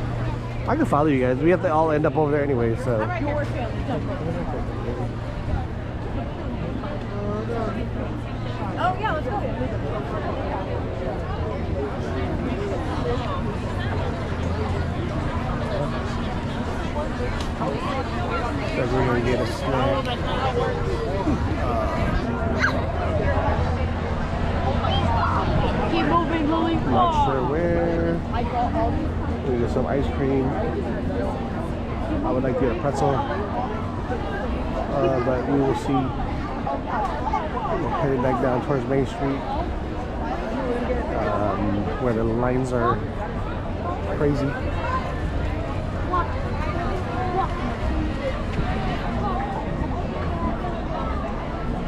I can follow you guys. We have to all end up over there anyway, so. Oh yeah, let's go. So we're gonna get a snack. Keep moving, Lily. Not sure where. We're gonna get some ice cream. I would like to get a pretzel, but we will see. We're heading back down towards Main Street, where the lines are crazy.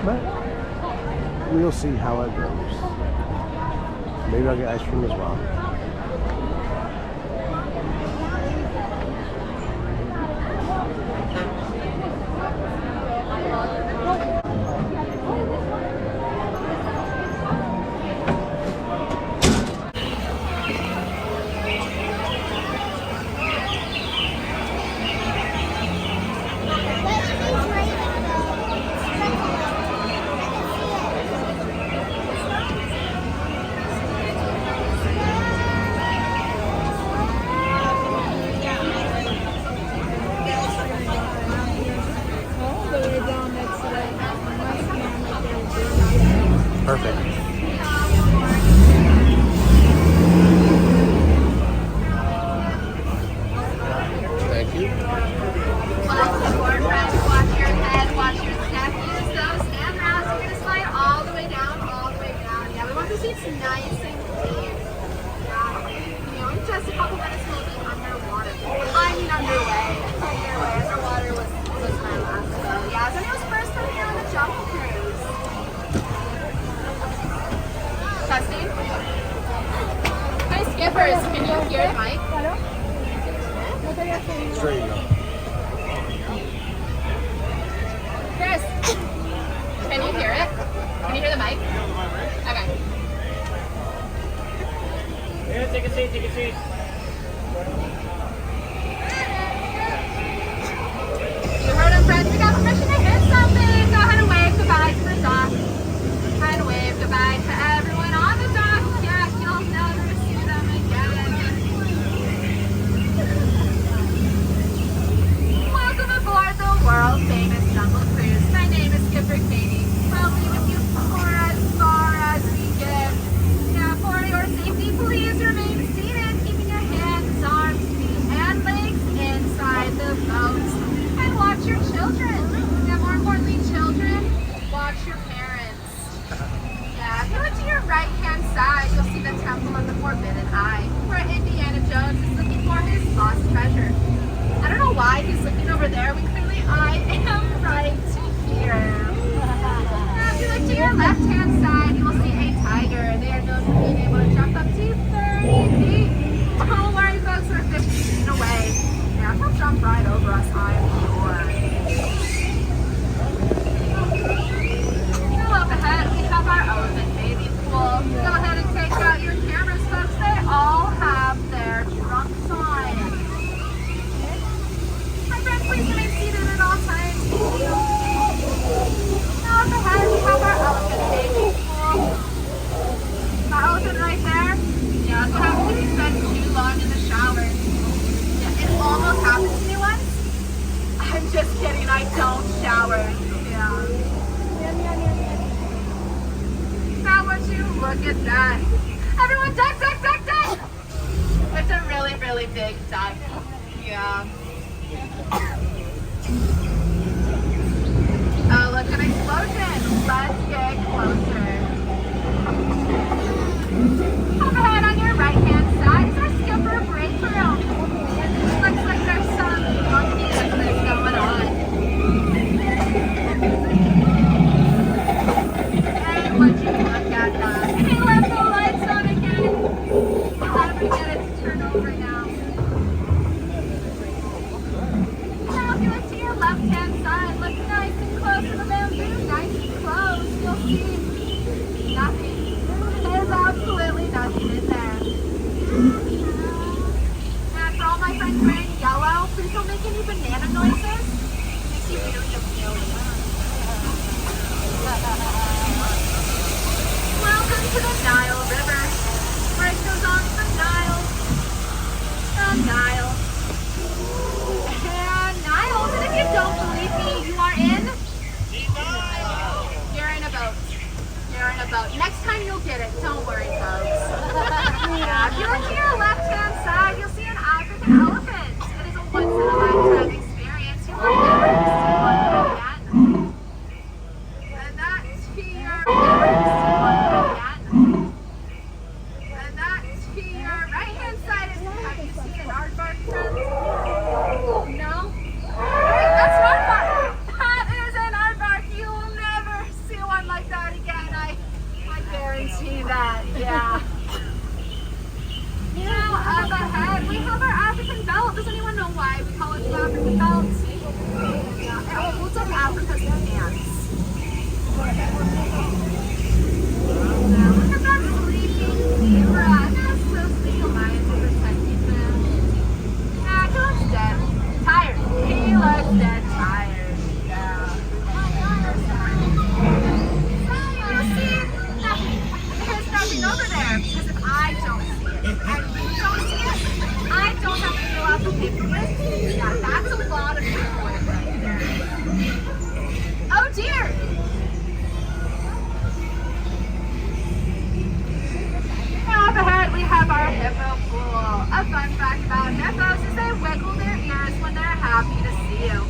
But we'll see how it goes. Maybe I'll get ice cream as well. Perfect. Thank you. Watch your head, watch your step, use those handrails. You're going to slide all the way down, all the way down. Yeah, we want the seats nice and clean. Yeah, you know, in just a couple minutes we'll be underwater. I mean underway. Underwater was my last go. Yeah, so it was first time here on the Jungle Cruise. Testing. Hi skippers, can you hear the mic? Straight you go. Chris, can you hear it? Can you hear the mic? Okay. Yeah, take a seat, take a seat. You heard him, friends. We got permission to hit something. Go ahead and wave goodbye to the dock. Go ahead and wave goodbye to everyone on the dock. Yeah, you'll never see them again. Welcome aboard the world famous Jungle Cruise. My name is Skipper Katie. We'll be with you for as far as we get. Yeah, for your safety, please remain seated, keeping your hands, arms, feet, and legs inside the boat. And watch your children. Yeah, more importantly, children, watch your parents. Yeah, if you look to your right-hand side, you'll see the Temple of the Forbidden Eye, where Indiana Jones is looking for his lost treasure. I don't know why he's looking over there. I am right here. Now, if you look to your left-hand side, you will see a tiger. They are known for being able to jump up to 30 feet. Don't worry, folks, we're 50 feet away. Yeah, he'll jump right over us, I'm sure. Now up ahead, we have our elephant baby pool. Go ahead and take out your cameras, folks. They all have their trunks on. Please remain seated at all times. Now up ahead, we have our elephant baby pool. The elephant Just kidding, I don't shower. Yeah. Now would you look at that? Everyone duck, duck, duck, duck! It's a really, really big duck. Yeah. Oh, look, an explosion. Let's get closer. Up ahead on your right-hand side is our skipper break room. Looks like there's some monkey business going on. And would you look at that? He left the lights on again. How do we get it to turn over now? Now if you look to your left-hand side, look nice and close to the bamboo, nice and close. You'll see nothing. There's absolutely nothing in there. And for all my friends wearing yellow, please don't make any banana noises. Makes you really appealing. Welcome to the Nile River. Bridge goes on to the Nile. The Nile. And Niles, and if you don't believe me, you are in? You're in a boat. You're in a boat. Next time you'll get it. Don't worry, folks. Yeah, if you look to your left-hand side, you'll see an African elephant. It is a once-in-a-lifetime experience. You will never see one again. And that to your And that to your right-hand side is, have you seen an aardvark, friends? No? That's an aardvark. That is an aardvark. You will never see one like that again. I guarantee that, yeah. Now, up ahead, we have our African belt. Does anyone know why we call it the African belt? Yeah, it holds up Africa's hands. Now, look at that sleeping zebra. That's so sweet. The lions are protecting them. Nah, he looks dead. Tired. He looks dead tired. Yeah. You see, there's nothing over there, because if I don't see it, and you don't see it, I don't have to fill out the paperwork. Yeah, that's a lot of paperwork right there. Oh dear! Now up ahead we have our hippo pool. A fun fact about hippos is they wiggle their ears when they're happy to see you.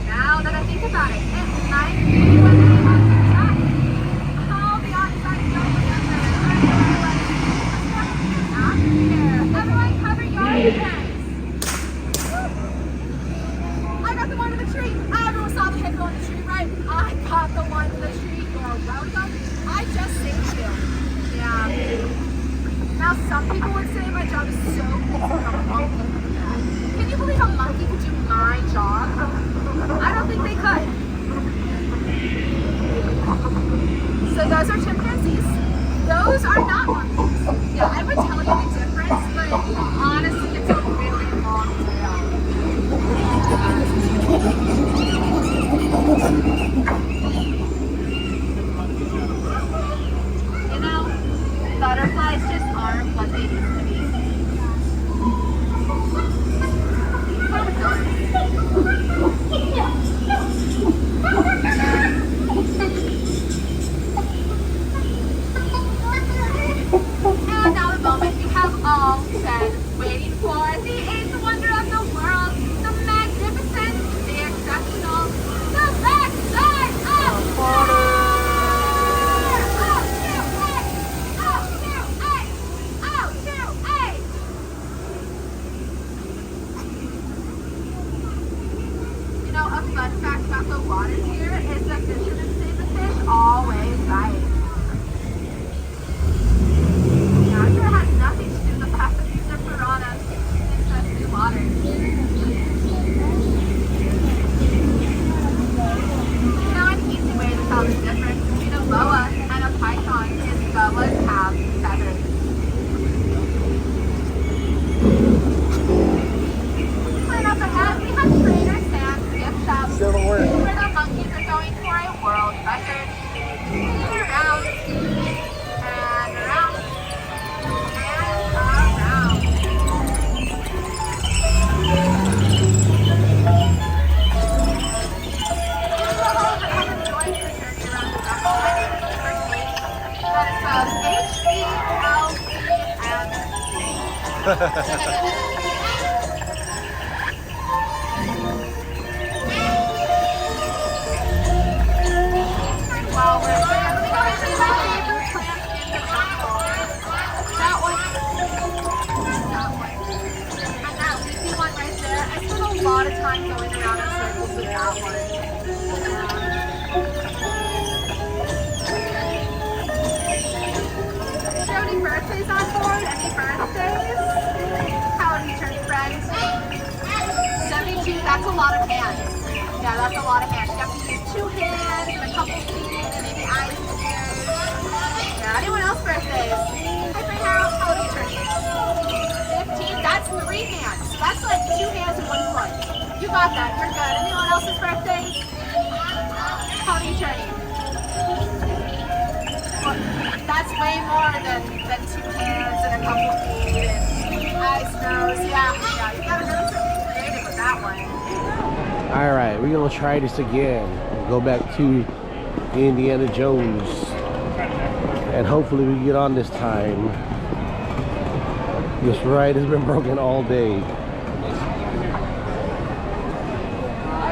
Now that I think about it, it might be when they want to chat. I'll be outside over there. Everyone cover your ears. I got the one in the tree. Everyone saw the hippo in the tree, right? I caught the one in the tree. You're a rodeo. I just saved you. Yeah. Now some people would say my job is so cool for a monkey. Can you believe a monkey could do my job? I don't think they could. So those are chimpanzees. Those are not monkeys. Yeah, I would tell you the difference, but honestly, it's a really long tail. You know, butterflies just aren't what they used to be. And now the moment you have all been waiting for, the eighth wonder of the world, the magnificent, the exceptional, the backside of water! You know, a fun fact about the water here is that fishermen say the fish always bite. Yeah, I'm sure it has nothing to do with the fact that these are piranhas in the water. You know, an easy way to tell the difference between a boa and a python is boas have feathers. And up ahead, we have Trader Sam's gift shop. Where the monkeys are Wow, let me go ahead and see my favorite plant in the jungle. That one. That one. And that leafy one right there. I spent a lot of time going around in circles with that one. Is there any birthdays on board? Any birthdays? How are you turning, friends? 72, that's a lot of hands. Yeah, that's a lot of hands. You have to use 2 hands and a couple feet and maybe eyes and ears. Yeah, anyone else birthdays? Hi, Greyhound. How old are you turning? 15? That's 3 hands. That's like 2 hands and 1 foot. You got that. You're good. Anyone else's birthdays? How old are you turning? Well, that's way more than 2 hands and a couple feet and eyes, nose. Yeah, you gotta really be creative with that one. Alright, we're gonna try this again. Go back to Indiana Jones. And hopefully we get on this time. This ride has been broken all day.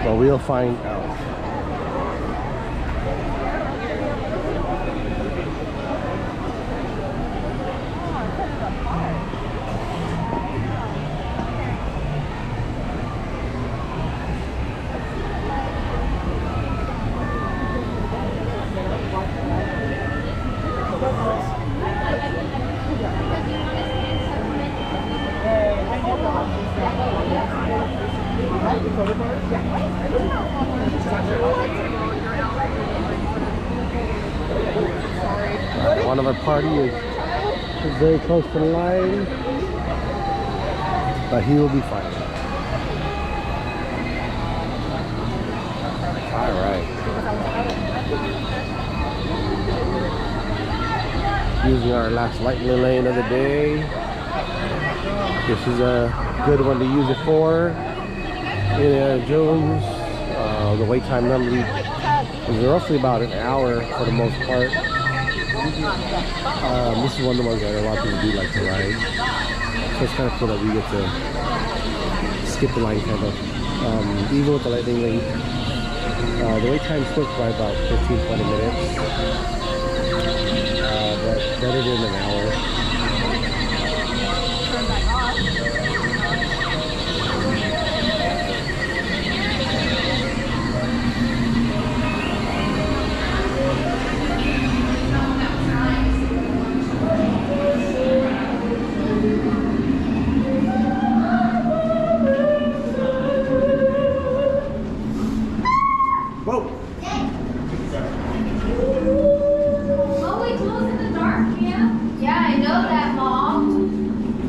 But we'll find out. One of our party is very close to the line, but he will be fine. All right. Using our last lightning lane of the day. This is a good one to use it for. Indiana Jones. The wait time normally is roughly about an hour for the most part. This is one of the ones that a lot of people do like to ride. So it's kind of cool that we get to skip the line kind of. Even with the lightning lane, the wait time slips by about 15-20 minutes. But better than an hour.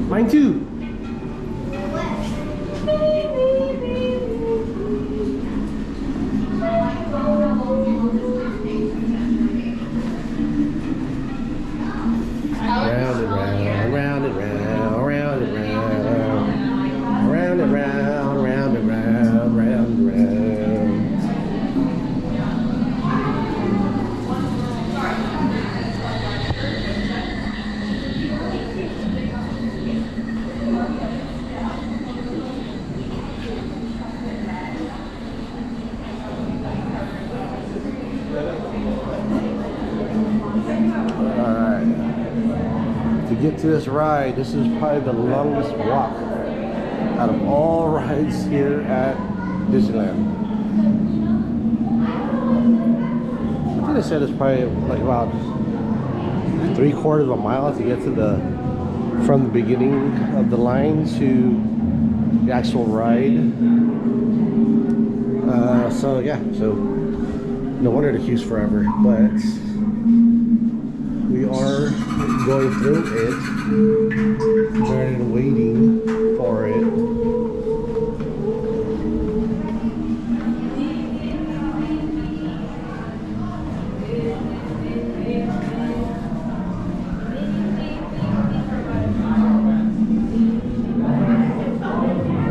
Mine too. Round and round, round and round, round and round, round and round, round and round, round and round. To get to this ride, this is probably the longest walk out of all rides here at Disneyland. I think they said it's probably like about 3/4 of a mile to get to from the beginning of the line to the actual ride. So yeah, so no wonder the queue's forever, but we are going through it rather than waiting for it.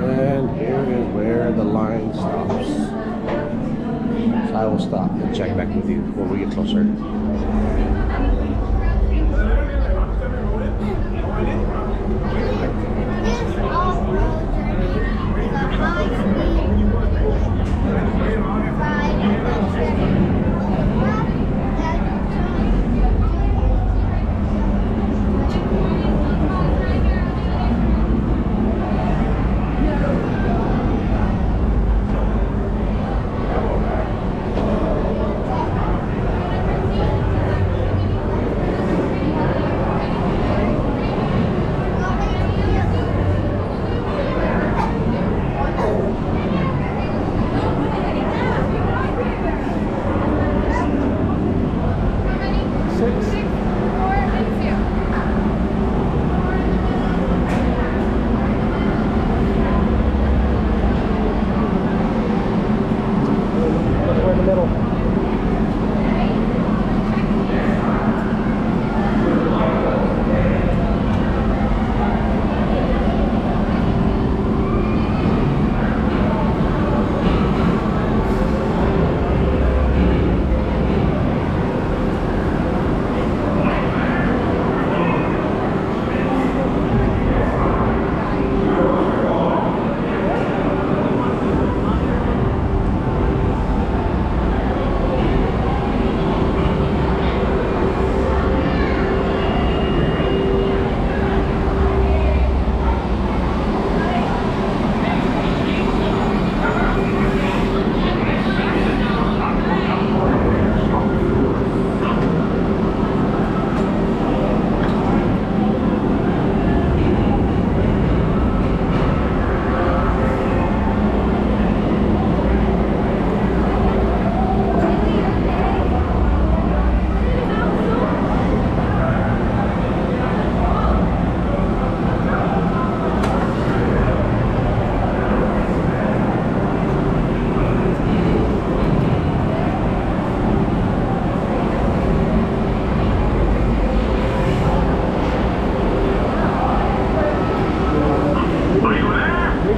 And here is where the line stops. So I will stop and check back with you when we get closer.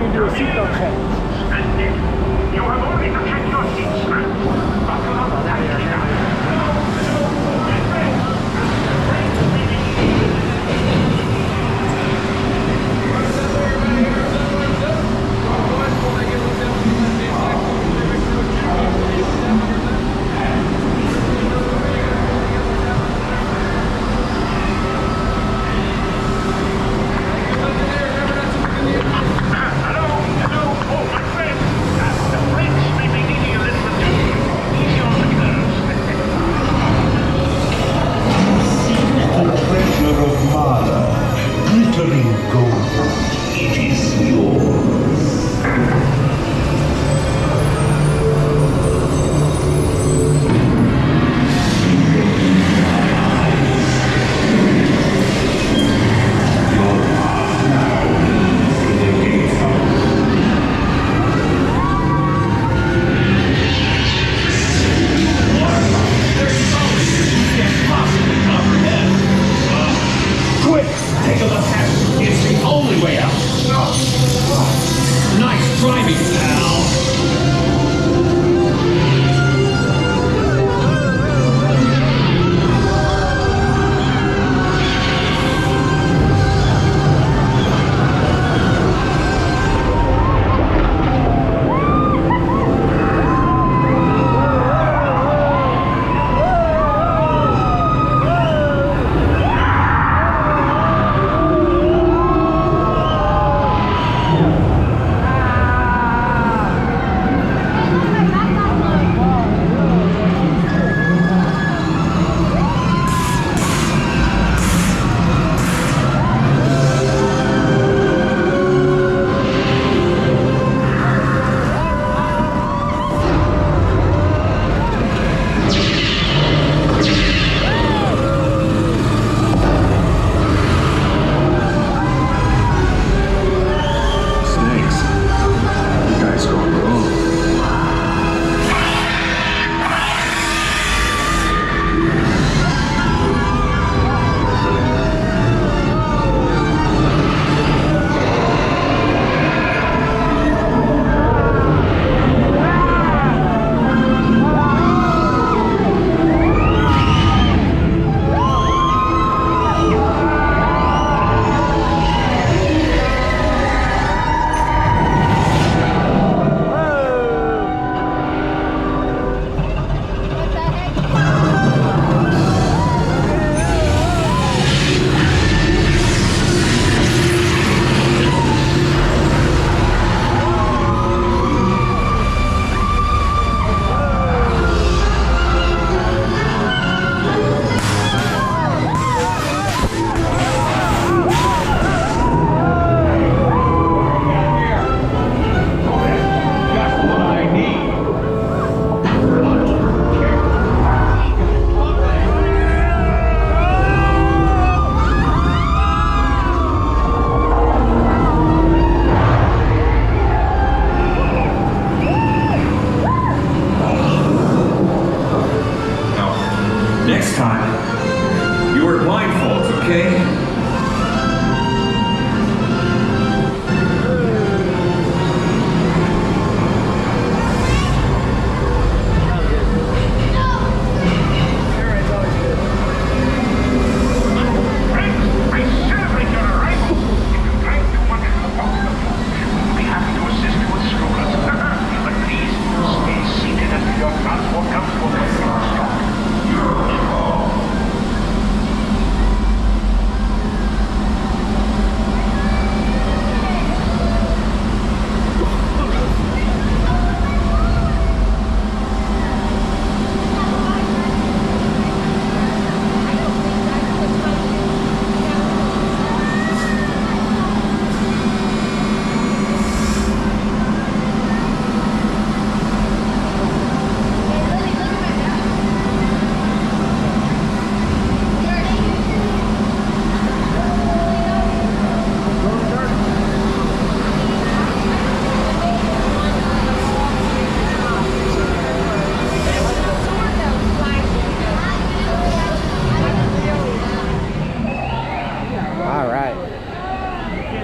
need to do a seatbelt check. You have only to check your seat straps. Buckle up tightly now.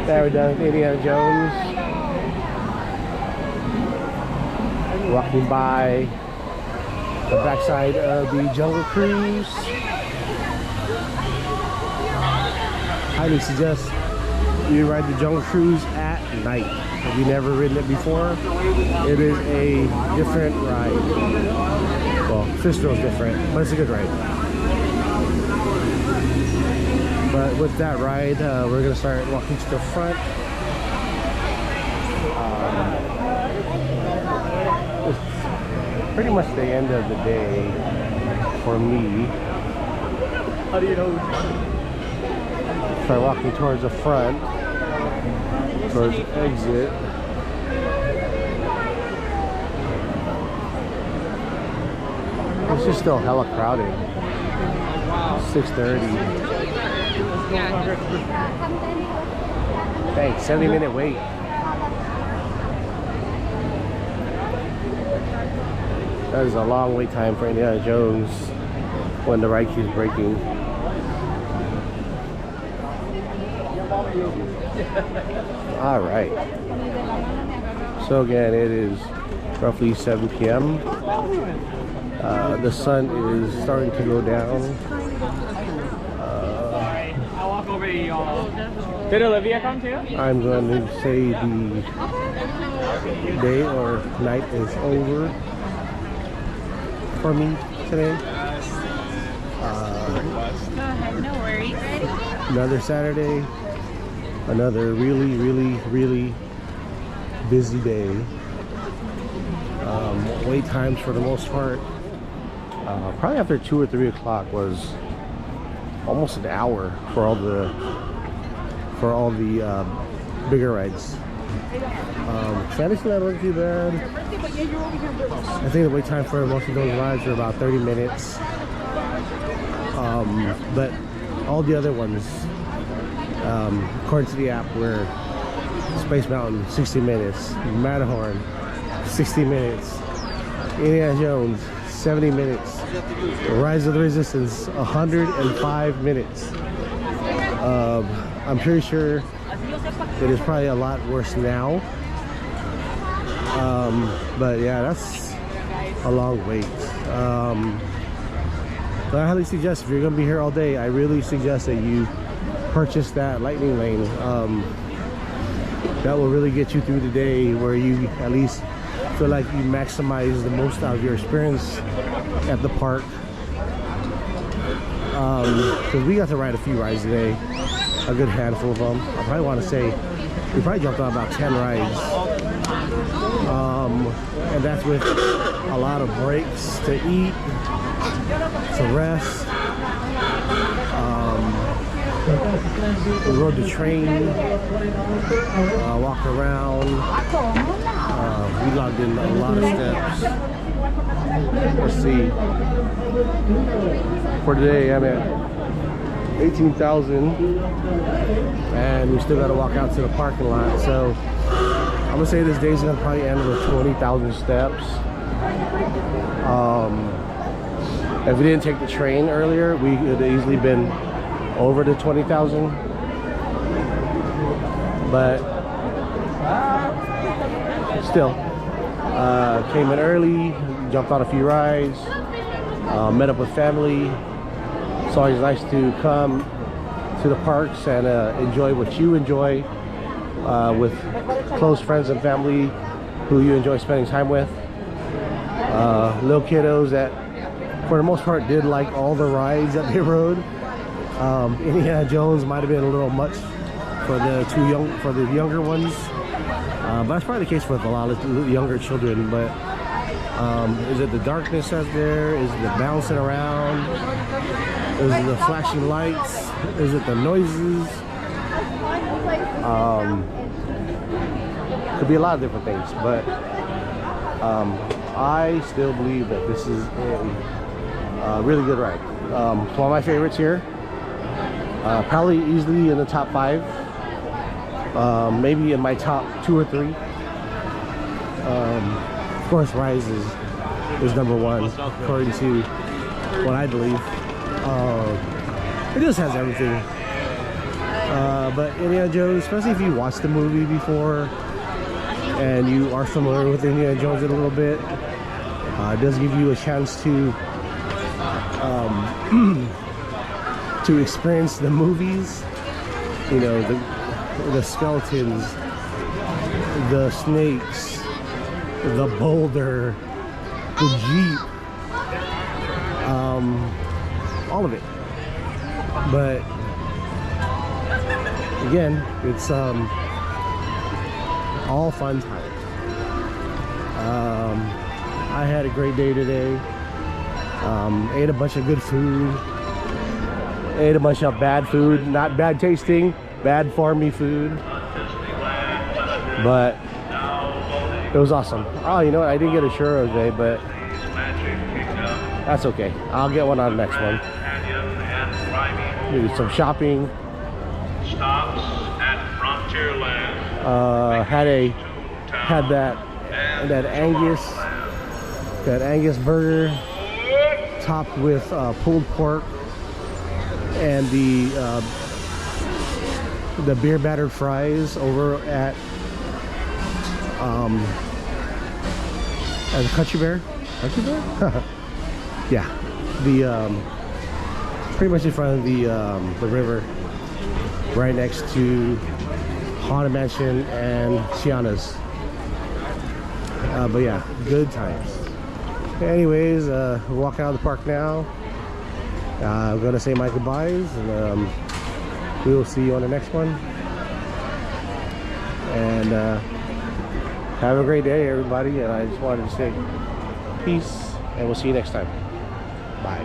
There we're done with Indiana Jones. walking by the backside of the Jungle Cruise. Highly suggest you ride the Jungle Cruise at night. If you've never ridden it before, it is a different ride. Well, Fistro is different, but it's a good ride. But with that ride, we're gonna start walking to the front. It's pretty much the end of the day for me. How do you know? Start walking towards the front, towards the exit. It's just still hella crowded. 6:30. Thanks, 70-minute wait. That is a long wait time for Indiana Jones when the ride keeps breaking. All right. So again, it is roughly 7 p.m. The sun is starting to go down. I'll walk over to y'all. Did Olivia come too? I'm going to say the day or night is over for me today. Go ahead, no worries. Another Saturday. Another really busy day. Wait times for the most part, probably after 2 or 3 o'clock was almost an hour for all the bigger rides. Fantasyland wasn't too bad. I think the wait time for most of those rides are about 30 minutes. But all the other ones, according to the app, were Space Mountain 60 minutes, Matterhorn 60 minutes, Indiana Jones 70 minutes, Rise of the Resistance 105 minutes. I'm pretty sure it is probably a lot worse now. But yeah, that's a long wait. But I highly suggest, if you're gonna be here all day, I really suggest that you purchase that lightning lane. That will really get you through the day, where you at least feel like you maximize the most out of your experience at the park. Because we got to ride a few rides today, a good handful of them. I probably want to say we probably jumped on about 10 rides, and that's with a lot of breaks to eat, to rest. We rode the train, walked around. We logged in a lot of steps. Let's see. For today, I'm at 18,000, and we still got to walk out to the parking lot. So I'm gonna say this day's gonna probably end with 20,000 steps. If we didn't take the train earlier, we could have easily been over the 20,000. But still, came in early, jumped on a few rides, met up with family. It's always nice to come to the parks and enjoy what you enjoy with close friends and family who you enjoy spending time with. Little kiddos that, for the most part, did like all the rides that they rode. Indiana Jones might have been a little much for the younger ones, but that's probably the case with a lot of younger children. But is it the darkness that's there? Is it the bouncing around? Is it the flashing lights? Is it the noises? Could be a lot of different things, but I still believe that this is a really good ride. It's one of my favorites here. Probably easily in the top 5. Maybe in my top 2 or 3. Of course, Rise is number 1, according to what I believe. It just has everything. But Indiana Jones, especially if you watched the movie before, and you are familiar with Indiana Jones a little bit, it does give you a chance to to experience the movies. You know, the skeletons, the snakes, the boulder, the jeep, all of it. But again, it's all fun time. I had a great day today. Ate a bunch of good food. Ate a bunch of bad food, not bad tasting, bad for me food. But it was awesome. Oh, you know what? I didn't get a churro today, but that's okay. I'll get one on the next one. Do some shopping. Stops at Frontierland. Had that Angus burger topped with pulled pork and the beer battered fries over at the Country Bear. Yeah, pretty much in front of the river, right next to Haunted Mansion and Shiana's. But yeah, good times. Anyways, we're walking out of the park now. I'm gonna say my goodbyes, and we will see you on the next one. And have a great day, everybody. And I just wanted to say peace, and we'll see you next time. Bye.